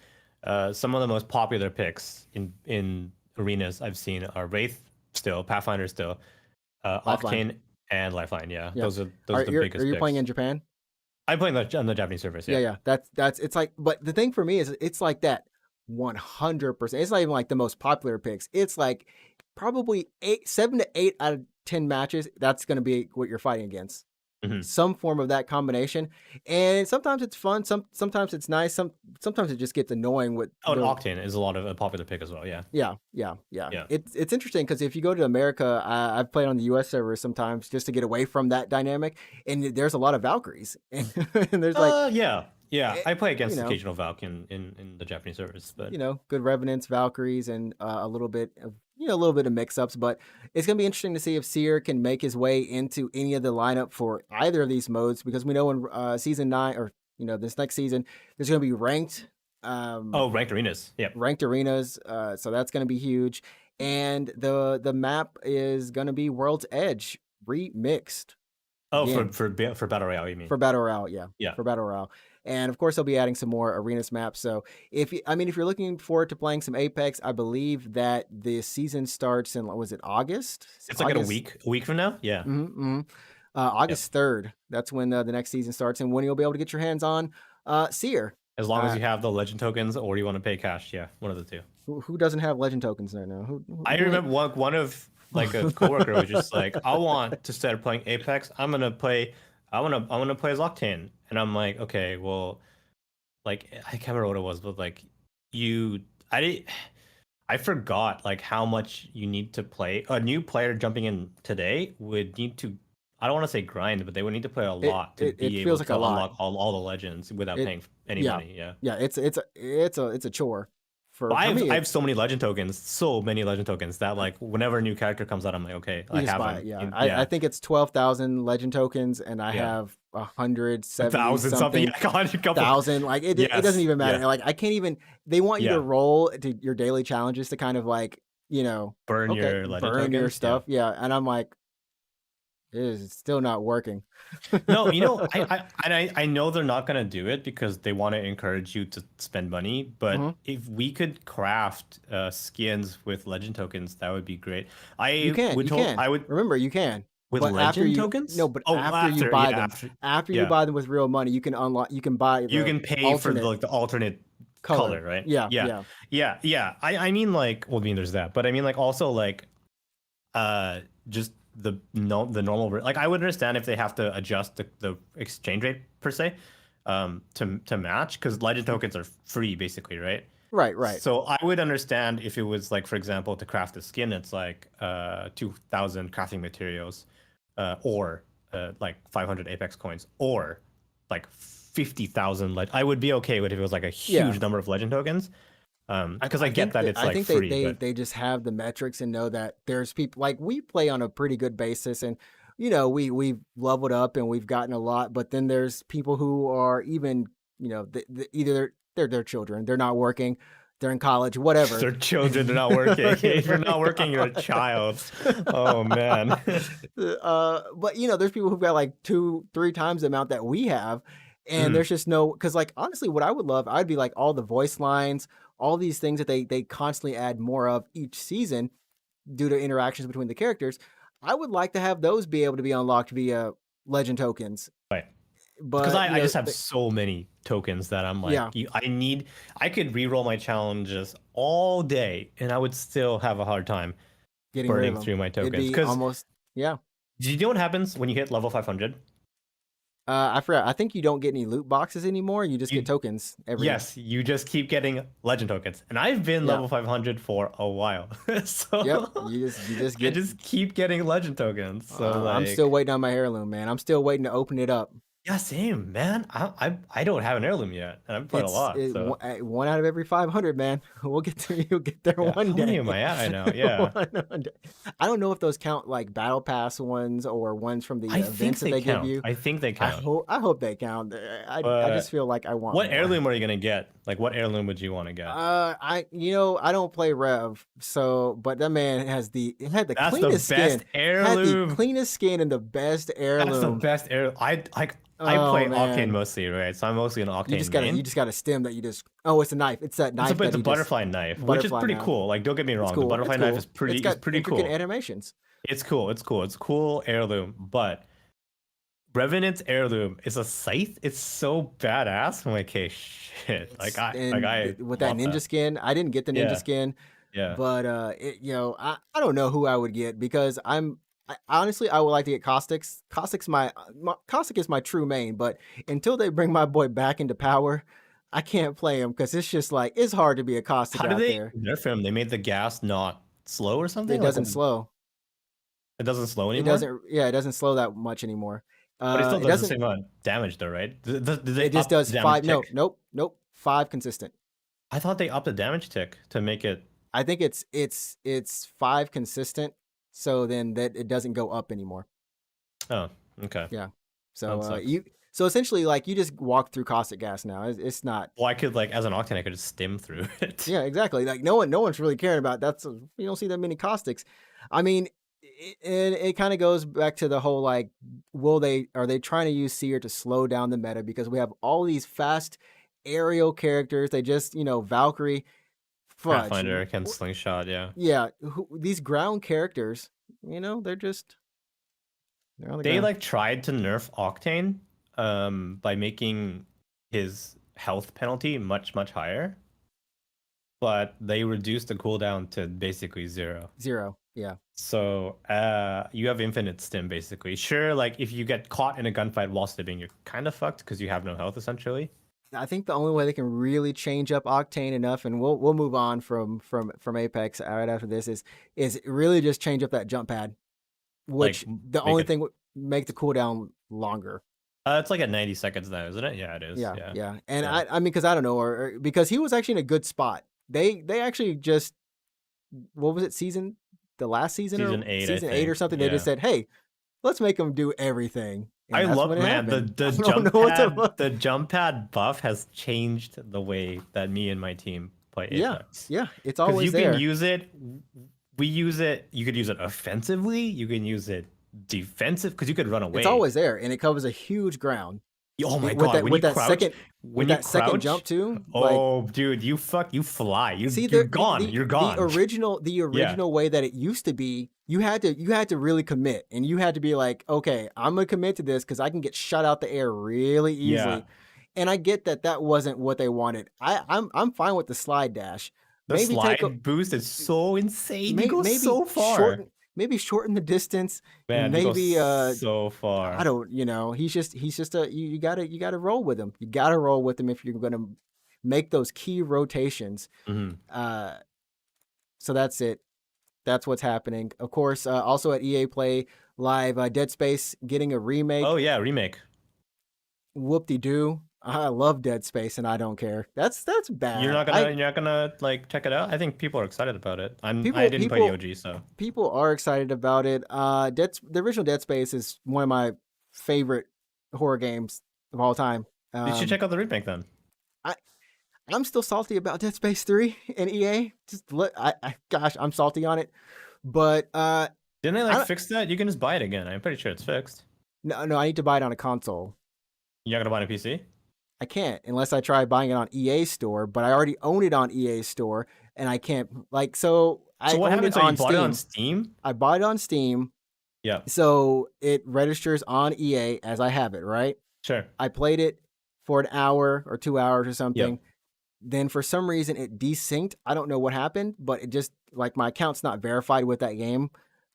some of the most popular picks in arenas I've seen are Wraith still, Pathfinder still, Lifeline. Octane and Lifeline. Yeah, Yeah. those are the Are biggest you playing picks. in Japan? I'm playing on the Japanese servers. Yeah, Yeah. yeah. That's it's like, but the thing for me is it's like that 100%. It's not even like the most popular picks. It's like probably 7 to 8 out of 10 matches. That's going to be what you're fighting against. Hmm. Some form of that combination, and sometimes it's fun. Sometimes it's nice. Sometimes it just gets annoying with Oh, and the Octane is a lot of a popular pick as well. Yeah. yeah, yeah, yeah. Yeah. It's interesting because if you go to America, I've played on the U.S. server sometimes just to get away from that dynamic, and there's a lot of Valkyries, and there's like Yeah, yeah. eh, I play you against know, occasional Valk in the Japanese servers, but good Revenants, Valkyries, and a little bit of a little bit of mix-ups. But it's gonna be interesting to see if Seer can make his way into any of the lineup for either of these modes because we know in season 9 or this next season there's gonna be oh, ranked arenas. Yep. ranked arenas, so that's gonna be huge, and the map is gonna be World's Edge remixed Oh, again for battle royale, you mean? for battle royale, yeah, Yeah. for battle royale, and of course they'll be adding some more arenas maps. So if you're looking forward to playing some Apex, I believe that the season starts in was it August? It's like in August. a week from now. Yeah. Mm-hmm, mm-hmm. Yep. August 3rd. That's when the next season starts, and when you'll be able to get your hands on Seer. As long as Uh, you have the legend tokens or you want to pay cash, yeah, one of the two. who doesn't have legend tokens right now? I Who ain't? remember one of like a coworker was just like, I want to start playing Apex. I wanna play as Octane. And I'm like, okay, well, like I can't remember what it was, but like you I did I forgot like how much you need to play. A new player jumping in today would need to, I don't want to say grind, but they would need to play a lot to It be able feels like to a lot. unlock all the legends without It paying any yeah money. Yeah. yeah. It's a chore. For But I for have me, I have it's so many legend tokens that like whenever a new character comes out, I'm like, okay, you I just have buy it. them. Yeah, I Yeah, think it's 12,000 legend tokens, and I yeah, have 170 1,000 something. something Yeah, God, a couple. thousand. Like it doesn't Yes, even matter. yeah, Like I can't even. They want you to yeah. roll to your daily challenges to kind of like Burn okay, your legend burn your tokens. Yeah. stuff. Yeah, and I'm like, it is still not working. No, I know they're not gonna do it because they want to encourage you to spend money. But Mhm. if we could craft skins with legend tokens, that would be great. You can. I would Remember, you can. with But after legend you tokens. no, but Oh, after you buy them, after, after you yeah, buy them with real money, you can unlock. You can buy you the can pay for alternate the alternate color, color. right? Yeah, Yeah, yeah, yeah. I mean like, well, I mean there's that, but I mean like also like just the no the normal like I would understand if they have to adjust the exchange rate per se to match because legend tokens are free basically, right? right, right. So I would understand if it was like, for example, to craft a skin it's like 2,000 crafting materials or like 500 apex coins or like 50,000 I would be okay with if it was like a Yeah, huge number of legend tokens because I get that it's I like think free but they just have the metrics and know that there's people like we play on a pretty good basis, and we've leveled up and we've gotten a lot, but then there's people who are even either they're children, they're not working, they're in college, whatever. They're children, they're not working. If you're not working, you're a child. Oh man. But there's people who've got like two, three times the amount that we have, and Mm, there's just no because like honestly, what I would love, I'd be like all the voice lines, all these things that they constantly add more of each season due to interactions between the characters. I would like to have those be able to be unlocked via legend tokens, right. Because but I just have so many tokens that I'm like, yeah, I could reroll my challenges all day and I would still have a hard time getting rid of burning them, through my it'd tokens. be Because almost yeah. do you know what happens when you hit level 500? I forgot. I think you don't get any loot boxes anymore. You just get You tokens every. Yes, you just keep getting legend tokens. And I've been Yeah. level 500 for a while. Yep. So You just I get. just keep getting legend tokens. So I'm still like waiting on my heirloom, man. I'm still waiting to open it up. yeah, same, man. I don't have an heirloom yet, and I've played a It's lot. So one out of every 500, man. We'll get there. You'll get there yeah, one how many day. am I at right now? Yeah, One day. I don't know if those count like battle pass ones or ones from the I think events that they they give count. you. I think they count. I hope they count. I just But feel like I want what more. heirloom are you gonna get? Like, what heirloom would you want to get? I don't play Rev, so but that man had the That's the cleanest best skin, heirloom. and the best That's the heirloom. best heirloom. I Oh play Octane man, mostly, right? So I'm mostly an you Octane just got main. a stem that you just. Oh, it's a knife. It's that knife that It's a you just butterfly knife, which is butterfly pretty now. cool. Like, don't get me It's wrong, the cool. It's butterfly knife cool. It's is got pretty intricate cool. animations. It's cool. It's cool heirloom, but Revenant's heirloom is a scythe. It's so badass. I'm like, hey, shit. It's I with that want ninja that. skin. I didn't get the ninja Yeah, skin, yeah. but I don't know who I would get because honestly I would like to get Caustics. Caustic is my true main, but until they bring my boy back into power, I can't play him because it's just like it's hard to be a Caustic How did out they there. nerf him? They made the gas not slow or It something? Like doesn't slow. it doesn't slow It anymore? doesn't. Yeah, it doesn't slow that much anymore. But it still It does the doesn't. same amount of damage though, right? Did they It just up the does damage five. No, tick? nope. Five consistent. I thought they upped the damage tick to make it. I think it's five consistent. So then that it doesn't go up anymore. Oh, okay. Yeah. That So sucks. so essentially like you just walk through caustic gas now. It's not. Well, I could like as an Octane, I could just stim through it. Yeah, exactly. Like no one's really caring about that. So you don't see that many caustics. I mean, it kind of goes back to the whole like, are they trying to use Seer to slow down the meta because we have all these fast aerial characters. They just Valkyrie, fudge. Pathfinder can slingshot, yeah. Yeah, these ground characters, they're on the They ground. like tried to nerf Octane by making his health penalty much higher, but they reduced the cooldown to basically 0. 0. Yeah. So you have infinite stim basically. Sure, like if you get caught in a gunfight while stimming, you're kind of fucked because you have no health essentially. I think the only way they can really change up Octane enough, and we'll move on from Apex right after this, is really just change up that jump pad, Like which the make only it. thing would make the cooldown longer. It's like at 90 seconds now, isn't it? Yeah, it is. Yeah, Yeah, yeah. And yeah. I mean, because I don't know, or because he was actually in a good spot they actually just, what was it, the last season or Season 8, I season 8 or think. something? They just Yeah. said, hey, let's make them do everything, and I that's when love, it man, happened. the I don't jump know what pad to. the jump pad buff has changed the way that me and my team play Yeah, Apex. yeah, it's Because always you can there. use it, we use it, you could use it offensively, you can use it defensive, because you could run It's away. always there, and it covers a huge ground. Oh my With god, that when you with that crouch, second with when you that second jump crouch, too, like, oh dude, you fly. see, You're gone. You're the gone. original Yeah. way that it used to be, you had to really commit, and you had to be like, okay, I'm gonna commit to this because I can get shot out the air really Yeah. easily. And I get that that wasn't what they wanted. I'm fine with the slide dash. The Maybe take a slide boost is so insane. You go maybe so far. shorten the distance, and Man, you go maybe so I far. don't, he's just a, you gotta roll with him. You gotta roll with him if you're gonna make those key rotations. Mhm. Uh, so that's it. That's what's happening. Of course, also at EA Play Live, Dead Space getting a Oh remake. yeah, remake. Whoop de doo. I love Dead Space and I don't care. That's bad. You're not gonna like check it out? I think people are excited about it. I People didn't play the people OG, so people are excited about it. The original Dead Space is one of my favorite horror games of all time. you should Um, check out the remake then. I I'm still salty about Dead Space 3 and EA. Gosh, I'm salty on it. But Didn't they I like don't, fix that? You can just buy it again. I'm pretty sure it's fixed. no, I need to buy it on a console. You're not gonna buy it on PC? I can't unless I try buying it on EA Store, but I already own it on EA Store and I can't, like, so So I what own happened? it So you on bought it on Steam. Steam? I bought it on Steam, Yeah, so it registers on EA as I have it, right? sure. I played it for an hour or 2 hours or Yep. something. Then for some reason it desynced. I don't know what happened, but it just, like, my account's not verified with that game.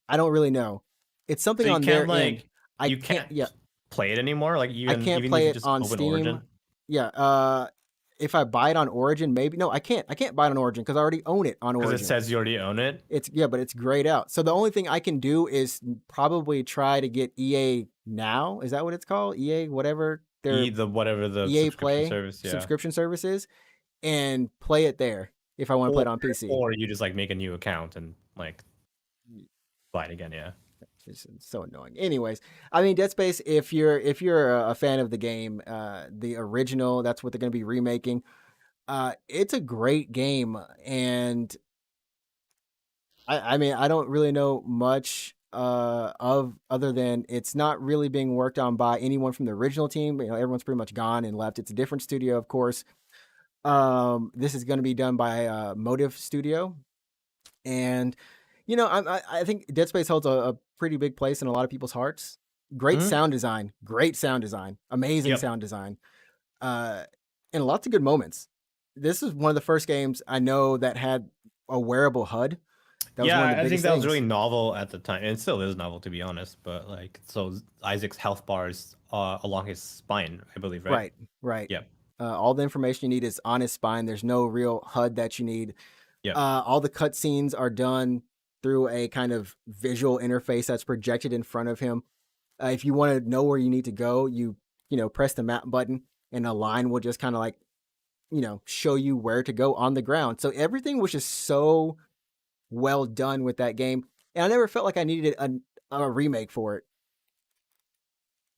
I don't really know. It's So something you on can't their end. like I you can't. can't Yeah, play it anymore. Like I even can't even if play you it just on open Steam. Origin. Yeah, if I buy it on Origin, maybe. No, I can't. I can't buy it on Origin because I already own it on Because it Origin. says you already own it. It's, yeah, but it's grayed out. So the only thing I can do is probably try to get EA Now. Is that what it's called? EA whatever their The whatever the EA subscription Play service, yeah. subscription service is, and play it there if I want to play Or it on PC. or you just like make a new account and like buy it again, yeah. It's so annoying. Anyways, I mean, Dead Space. If you're a fan of the game, the original, that's what they're going to be remaking. It's a great game, and I mean, I don't really know much of, other than it's not really being worked on by anyone from the original team. Everyone's pretty much gone and left. It's a different studio, of course. This is going to be done by Motive Studio, and I think Dead Space holds a pretty big place in a lot of people's hearts. Mhm. Great sound design, amazing Yep. sound design, uh, and lots of good moments. This is one of the first games I know that had a wearable HUD. That was one of Yeah, the I think biggest that was really things. novel at the time. And it still is novel to be honest, but like so Isaac's health bars along his spine, I believe, right? Right, right. Yep. All the information you need is on his spine. There's no real HUD that you need. Yep. All the cutscenes are done through a kind of visual interface that's projected in front of him. If you want to know where you need to go, press the map button, and a line will just kind of, like, show you where to go on the ground. So everything was just so well done with that game, and I never felt like I needed a remake for it.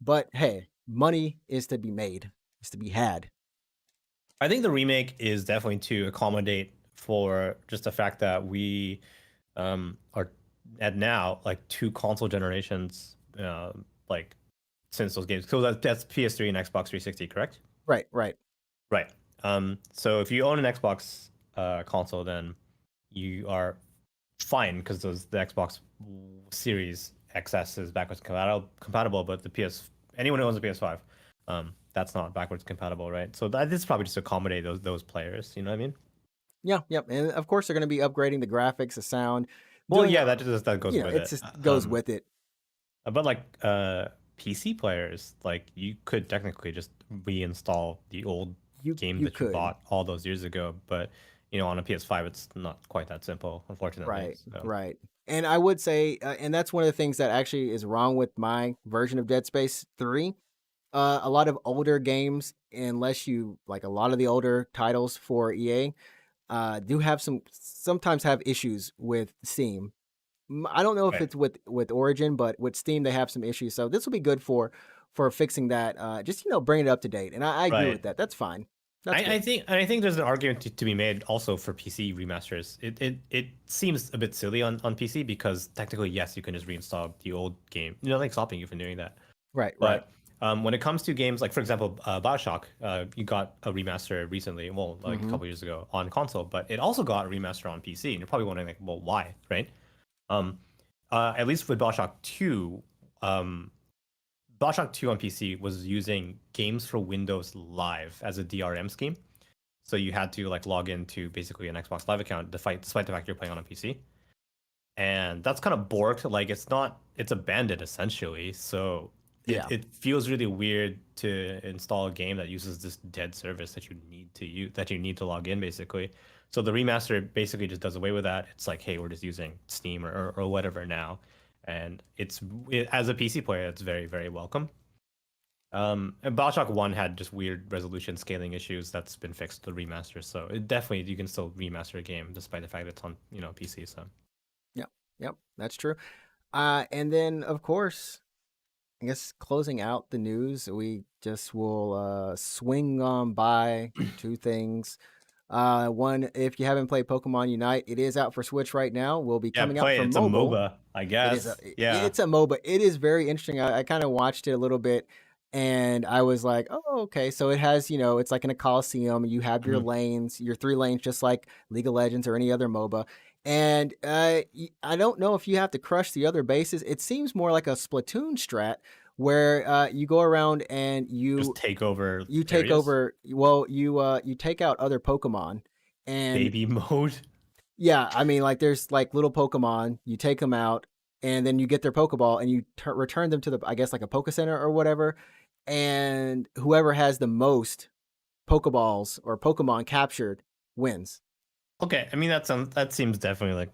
But hey, money is to be made, is to be had. I think the remake is definitely to accommodate for just the fact that we are at now like two console generations like since those games. So that's PS3 and Xbox 360, correct? Right, right. Right. So if you own an Xbox console, then you are fine because the Xbox Series XS is backwards compatible, but the anyone who owns a PS5, that's not backwards compatible, right? So that this is probably just to accommodate those players. You know what I mean? Yeah, yep. And of course, they're going to be upgrading the graphics, the sound, Well, doing, yeah, that goes with it it. just goes with it. But like PC players, like you could technically just reinstall the old game You that you could. bought all those years ago, but on a PS5 it's not quite that simple, unfortunately. Right, So. right. And I would say, and that's one of the things that actually is wrong with my version of Dead Space 3. A lot of older games, unless you like a lot of the older titles for EA, do have sometimes have issues with Steam. I don't know if Right. it's with Origin, but with Steam they have some issues. So this will be good for fixing that. Just bring it up to date, and I agree with Right. that. That's fine. That's good. I think there's an argument to be made also for PC remasters. It seems a bit silly on PC because technically, yes, you can just reinstall the old game. Like stopping you from doing that. Right, right. But when it comes to games like, for example, Bioshock, you got a remaster recently, well, like a Mm-hmm. couple years ago on console, but it also got a remaster on PC. And you're probably wondering, like, well, why, right? Um, at least with Bioshock 2, um, Bioshock 2 on PC was using Games for Windows Live as a DRM scheme. So you had to like log into basically an Xbox Live account despite the fact you're playing on a PC. And that's kind of borked. Like it's abandoned essentially. So Yeah. it feels really weird to install a game that uses this dead service that you need to log in basically. So the remaster basically just does away with that. It's like, hey, we're just using Steam or whatever now. And as a PC player, it's very, very welcome. And Bioshock 1 had just weird resolution scaling issues that's been fixed with the remaster. So it definitely you can still remaster a game despite the fact that it's on, PC. So Yep. Yep. That's true. And then of course, I guess closing out the news, we just will swing on by two things. One, if you haven't played Pokemon Unite, it is out for Switch right now. Will be yeah, coming out play it. for It's a mobile. MOBA, I It is guess. Yeah. it's a MOBA. It is very interesting. I kind of watched it a little bit, and I was like, oh, okay. So it has, it's like in a Colosseum. You have your Mhm. lanes, your 3 lanes, just like League of Legends or any other MOBA. And I don't know if you have to crush the other bases. It seems more like a Splatoon strat where you go around and Just take over you take areas. over. Well, you take out other Pokemon, and Baby mode. yeah, I mean, like there's like little Pokemon, you take them out, and then you get their Pokeball and you return them to I guess like a Poke Center or whatever, and whoever has the most Pokeballs or Pokemon captured wins. Okay, I mean that seems definitely like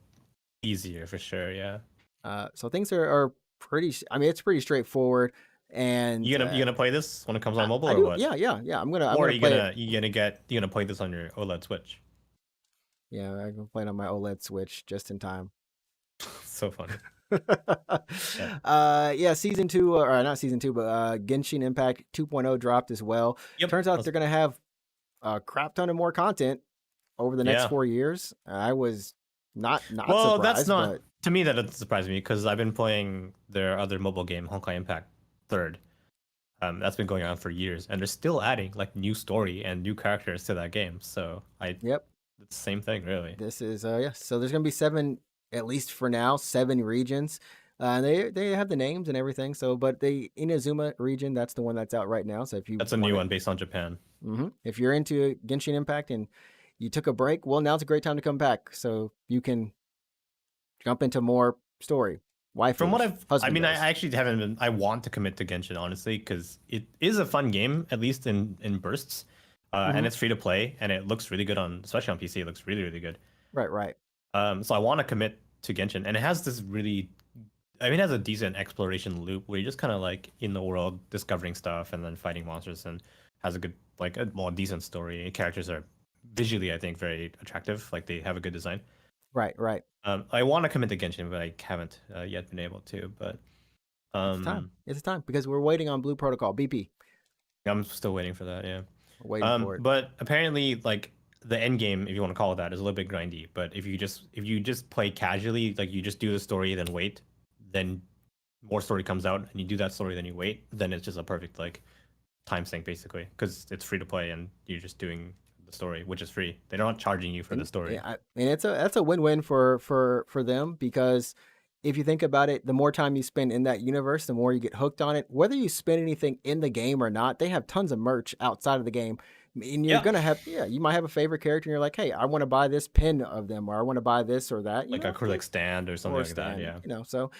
easier for sure. Yeah. So things are pretty. I mean, it's pretty straightforward, and You gonna play this when it comes on mobile I or do. what? Yeah, yeah, yeah. I'm Or are gonna play it. you gonna play this on your OLED Switch? Yeah, I'm gonna play it on my OLED Switch just in time. So funny. Yeah. Yeah, season two, or not season two, but Genshin Impact 2.0 dropped as well. Yep. Turns out they're gonna have a crap ton of more content over the next Yeah. 4 years. I was not Well, that's surprised, not but to me. That doesn't surprise me because I've been playing their other mobile game, Honkai Impact Third. That's been going on for years, and they're still adding like new story and new characters to that game. So yep, it's the same thing, really. this is yeah. So there's gonna be seven, at least for now, seven regions. They have the names and everything. So, but the Inazuma region, that's the one that's out right now. So if you That's a want new to, one based on Japan. if you're into Genshin Impact and you took a break, well, now's a great time to come back. So you can jump into more story, From what waifus, I mean, I husbandos. actually haven't been. I want to commit to Genshin honestly because it is a fun game, at least in bursts, and Hmm. it's free to play, and it looks really good especially on PC. It looks really really good. Right, right. So I want to commit to Genshin, and it has this really, I mean, it has a decent exploration loop where you're just kind of like in the world discovering stuff and then fighting monsters, and has a good like a more decent story. Characters are visually, I think, very attractive. Like they have a good design. Right, right. I want to commit to Genshin, but I haven't yet been able to. But It's time. um, It's time because we're waiting on Blue Protocol BP. I'm still waiting for that. Yeah. We're waiting for it. But apparently, like the end game, if you want to call it that, is a little bit grindy. But if you just play casually, like you just do the story, then wait, then more story comes out, and you do that story, then you wait, then it's just a perfect like time sink basically, because it's free to play and you're just doing the story, which is free. They're not charging you for the And story. yeah, and that's a win-win for them because if you think about it, the more time you spend in that universe, the more you get hooked on it. Whether you spend anything in the game or not, they have tons of merch outside of the game. And you're Yeah, gonna have, yeah, you might have a favorite character and you're like, hey, I want to buy this pin of them or I want to buy this or that, like a acrylic stand or something or like that. stand, Yeah. So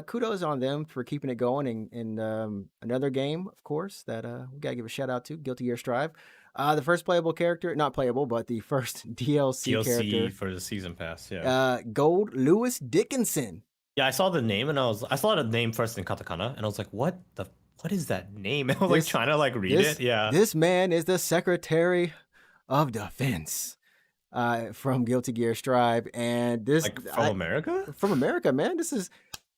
kudos on them for keeping it going. And another game, of course, that we gotta give a shout out to, Guilty Gear Strive. The first playable character, not playable, but the first DLC DLC character, for the season pass. Yeah. Gold Lewis Dickinson. Yeah, I saw the name and I saw the name first in katakana and I was like, what is that name? And I was like This trying to like read it. Yeah. this man is the Secretary of Defense. from Guilty Gear Strive, and this Like from America? from America, man. This is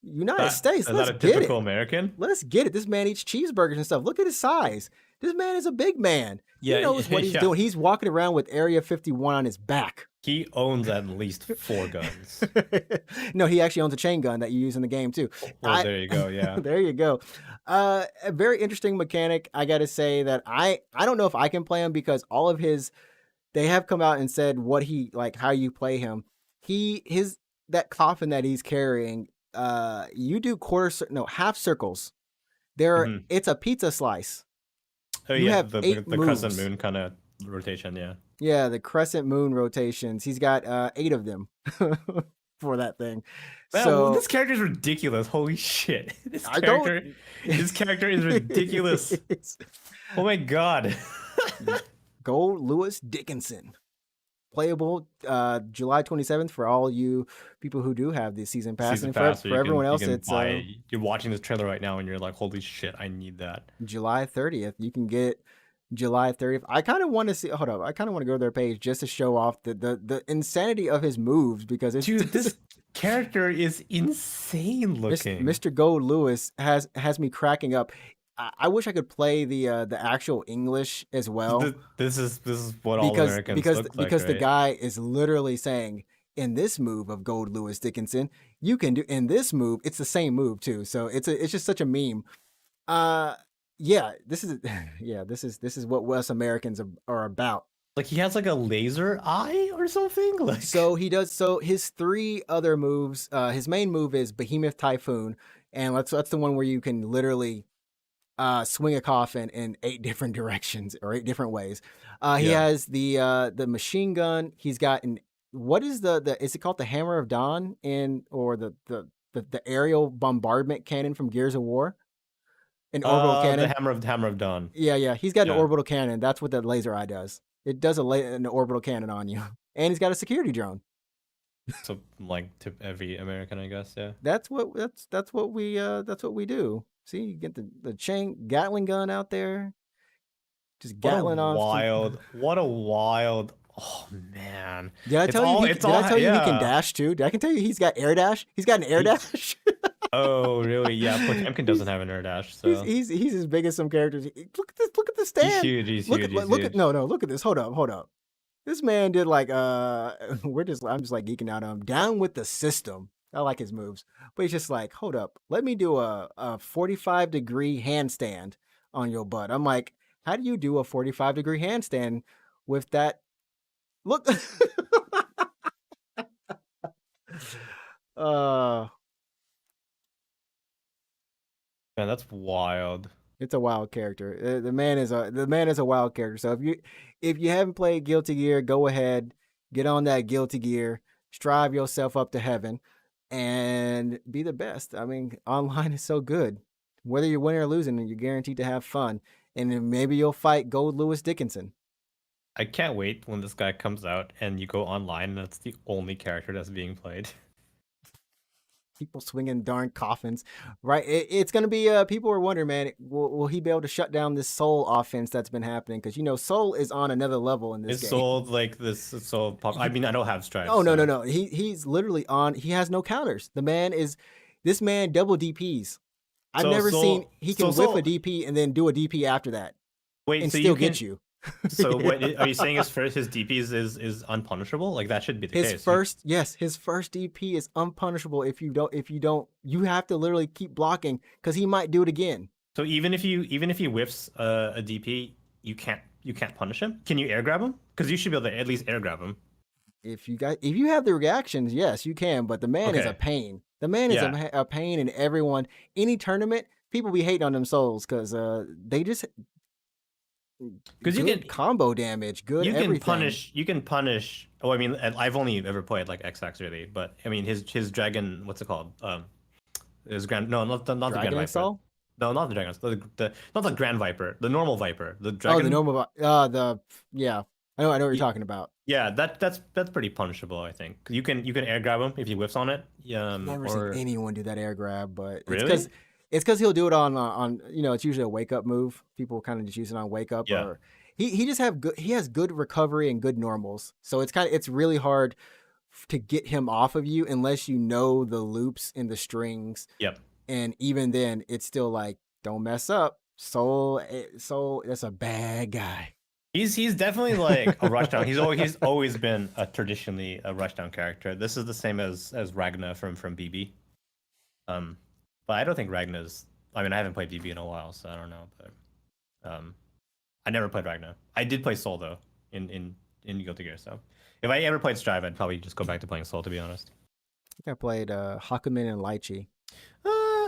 United That States. is that Let's a get typical it. American? Let's get it. This man eats cheeseburgers and stuff. Look at his size. This man is a big man. He Yeah, knows what he's yeah. doing. He's walking around with Area 51 on his back. He owns at least 4 guns. No, he actually owns a chain gun that you use in the game too. Well, there you go. Yeah. There you go. A very interesting mechanic. I got to say that I don't know if I can play him because all of his they have come out and said what he like how you play him. His that coffin that he's carrying. You do half circles. Mhm. It's a pizza slice. Oh You yeah, have the 8 the crescent moves. moon kind of rotation. Yeah. Yeah, the crescent moon rotations. He's got 8 of them for that thing. Man, well, So this character is ridiculous. Holy shit. This I go. character is ridiculous. Oh my god. Go Lewis Dickinson. Playable July 27th for all you people who do have the season pass, Season and pass, so for everyone else, it's buy. You're watching this trailer right now, and you're like, "Holy shit, I need that." July 30th. You can get July 30th. I kind of want to see. Hold up, I kind of want to go to their page just to show off the insanity of his moves because it's Dude, this character is insane looking. Mr. Gold Lewis has me cracking up. I wish I could play the actual English as well. This is what all Americans look like, because the right? guy is literally saying in this move of Gold Lewis Dickinson, you can do in this move. It's the same move too, so it's just such a meme. Uh, yeah, this is this is what us Americans are about. Like he has like a laser eye or something. Like So he does. So his 3 other moves. His main move is Behemoth Typhoon, and that's the one where you can literally swing a coffin in 8 different directions or 8 different ways. He yeah. has the machine gun. He's got what is the is it called the Hammer of Dawn or the aerial bombardment cannon from Gears of War? An orbital The cannon. hammer of dawn. Yeah. He's got an Yeah. orbital cannon. That's what that laser eye does. It does an orbital cannon on you, and he's got a security drone. So like to every American, I guess. Yeah. That's what we do. See, you get the chain Gatling gun out there, just Gatling off. What a wild. Oh man. Did I tell you? Did I tell you he can yeah. dash too? Did I can tell you he's got air dash? He's got an air dash. Oh really? Yeah. Potemkin doesn't have an air dash, so he's as big as some characters. Look at this. Look at the stand. he's huge. He's look huge. at He's look huge. at no. Look at this. Hold up. This man did like I'm just like geeking out on him. Down with the system. I like his moves, but he's just like, hold up, let me do a 45-degree handstand on your butt. I'm like, how do you do a 45-degree handstand with that? Look, uh, Man, that's wild. it's a wild character. The man is a wild character. So if you haven't played Guilty Gear, go ahead, get on that Guilty Gear, strive yourself up to heaven, and be the best. I mean, online is so good. Whether you're winning or losing, you're guaranteed to have fun. And then maybe you'll fight Gold Lewis Dickinson. I can't wait when this guy comes out and you go online and that's the only character that's being played. People swinging darn coffins, right? It's going to be. People are wondering, man, will he be able to shut down this Soul offense that's been happening? Because Soul is on another level in this It's game. sold like this. It's so I mean, I don't have stripes. Oh no, so. no. He's literally on. He has no counters. This man double DPs. I've never seen he can whiff a DP and then do a DP after that Wait, and so still you can, get you. So what are you saying? His DPs is unpunishable? Like that should be the case. His first DP is unpunishable if you don't you have to literally keep blocking because he might do it again. So even if he whiffs a DP, you can't punish him. Can you air grab him? Because you should be able to at least air grab him. If you have the reactions, yes, you can. But the man is a pain. The man is a pain in any tournament. People be hating on them souls because they just because you can combo damage, good. You can punish. Oh, I mean, I've only ever played like XX really, but I mean his dragon. What's it called? His grand. No, not the Grand Viper. Soul? No, not the dragon. Not the Grand Viper. The normal Viper. The dragon. Oh, the normal. Yeah. I know what you're talking about. Yeah, that's pretty punishable. I think you can air grab him if he whiffs on it. I've never seen anyone do that air grab, but really? It's because he'll do it on it's usually a wake up move. People kind of just use it on wake up, or He just have good. He has good recovery and good normals. So it's really hard to get him off of you unless you know the loops and the strings. Yep. And even then, it's still like, don't mess up. Soul, that's a bad guy. He's definitely like a rushdown. He's always been a traditionally a rushdown character. This is the same as Ragna from BB. But I don't think Ragna's. I mean, I haven't played BB in a while, so I don't know. But I never played Ragna. I did play Soul though in Guilty Gear. So if I ever played Strive, I'd probably just go back to playing Soul. To be honest. I think I played Hakumen and Lychee.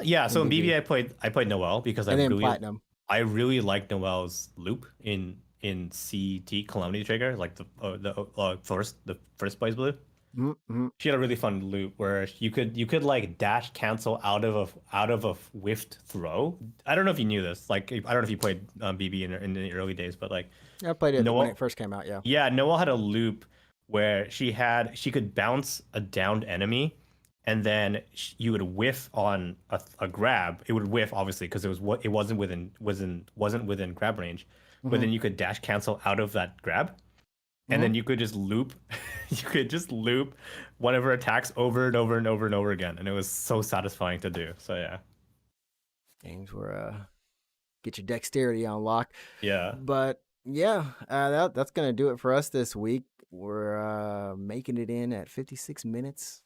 Yeah. So in BB. BB, I played Noelle because and then Platinum. I really liked Noelle's loop in CT Calamity Trigger, like the first Blaze Blue. Mm-hmm. She had a really fun loop where you could like dash cancel out of a whiffed throw. I don't know if you knew this. Like I don't know if you played BB in the early days, but like I played it when it first came out. Yeah. Yeah, Noelle had a loop where she could bounce a downed enemy, and then you would whiff on a grab. It would whiff obviously because it wasn't within grab range, but then you could dash cancel out of that grab. And then you could just loop, one of her attacks over and over and over and over again, and it was so satisfying to do. So yeah, games where get your dexterity on lock. Yeah, but yeah, that's gonna do it for us this week. We're making it in at 56 minutes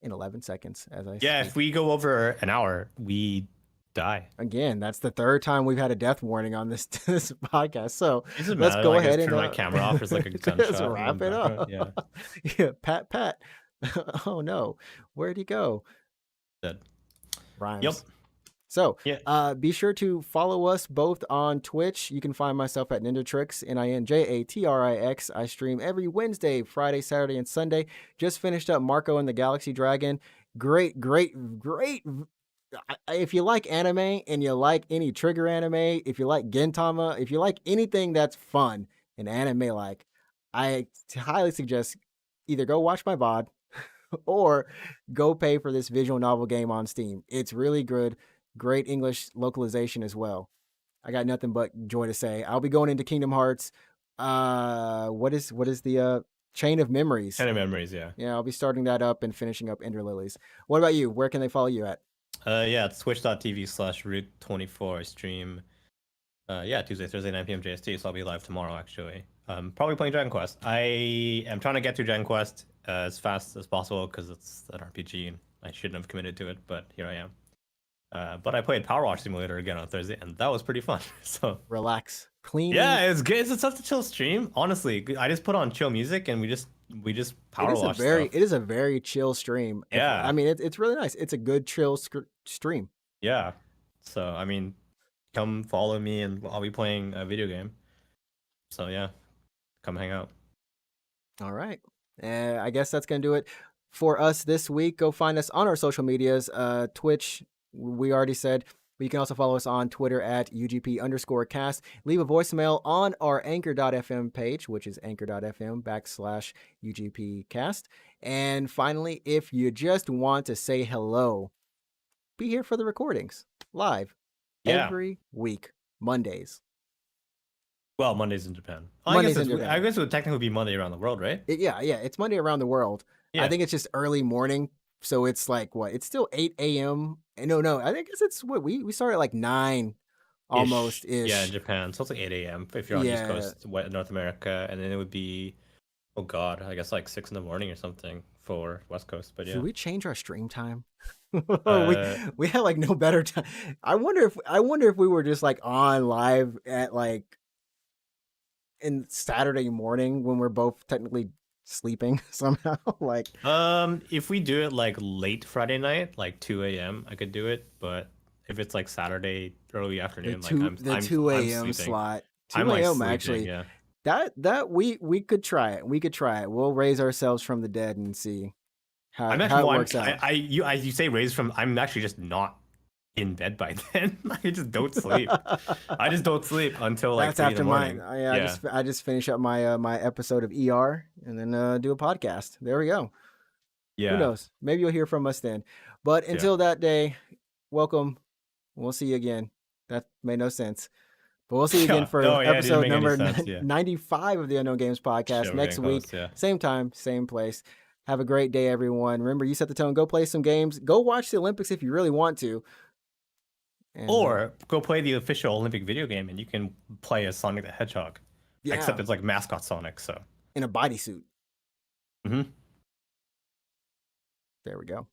and 11 seconds. As I speak. If we go over an hour, we die again. That's the third time we've had a death warning on this podcast. So let's go ahead and turn my camera off. There's like a gunshot. Just wrap it up. Yeah. Pat. Oh no, where'd he go? Dead. Rhymes. Yep. So be sure to follow us both on Twitch. You can find myself at Ninjatrix, Ninjatrix. I stream every Wednesday, Friday, Saturday, and Sunday. Just finished up Marco and the Galaxy Dragon. Great. If you like anime and you like any trigger anime, if you like Gintama, if you like anything that's fun and anime like, I highly suggest either go watch my VOD or go pay for this visual novel game on Steam. It's really good. Great English localization as well. I got nothing but joy to say. I'll be going into Kingdom Hearts. What is the Chain of Memories? Chain of Memories, yeah. Yeah, I'll be starting that up and finishing up Ender Lilies. What about you? Where can they follow you at? It's twitch.tv/root24 stream. Tuesday, Thursday, 9 p.m. JST. So I'll be live tomorrow, actually. Probably playing Dragon Quest. I am trying to get through Dragon Quest as fast as possible because it's an RPG and I shouldn't have committed to it, but here I am. But I played Power Wash Simulator again on Thursday, and that was pretty fun. So relax, clean. Yeah, it's good. It's such a chill stream. Honestly, I just put on chill music and we just power wash. It is a very chill stream. Yeah, I mean it's really nice. It's a good chill stream. Yeah. So I mean, come follow me and I'll be playing a video game. So yeah, come hang out. All right. I guess that's gonna do it for us this week. Go find us on our social medias. Twitch, we already said. But you can also follow us on Twitter at UGP_cast. Leave a voicemail on our anchor.fm page, which is anchor.fm/UGPcast. And finally, if you just want to say hello, be here for the recordings live every week, Mondays. Well, Mondays in Japan. I guess it would technically be Monday around the world, right? Yeah. It's Monday around the world. Yeah. I think it's just early morning. So it's like what? It's still 8 a.m. No. I think it's what we start at like 9 almost ish. Yeah, in Japan. So it's like 8 a.m. if you're on East Coast, North America, and then it would be, oh god, I guess like 6 in the morning or something for West Coast. But yeah. Should we change our stream time? we have like no better time. I wonder if we were just like on live at like in Saturday morning when we're both technically sleeping somehow. Like if we do it like late Friday night, like 2 a.m. I could do it, but if it's like Saturday early afternoon, the 2 a.m. slot, 2 a.m. actually, yeah. That we could try it. We'll raise ourselves from the dead and see how it works out. You say raise from, I'm actually just not in bed by then. I just don't sleep. I just don't sleep until like that's after mine. I just finish up my my episode of ER and then do a podcast. There we go. Yeah. Who knows? Maybe you'll hear from us then. But until that day, welcome. We'll see you again. That made no sense. But we'll see you again Yeah. for Oh yeah, it didn't episode make any number sense. Yeah. 95 of the Unknown Games podcast Shit, we're next getting week. close. Yeah. Same time, same place. Have a great day, everyone. Remember, you set the tone. Go play some games. Go watch the Olympics if you really want to. And Or go play the official Olympic video game, and you can play as Sonic the Hedgehog. Except yeah, it's like mascot Sonic. So. in a bodysuit. Mm-hmm. There we go.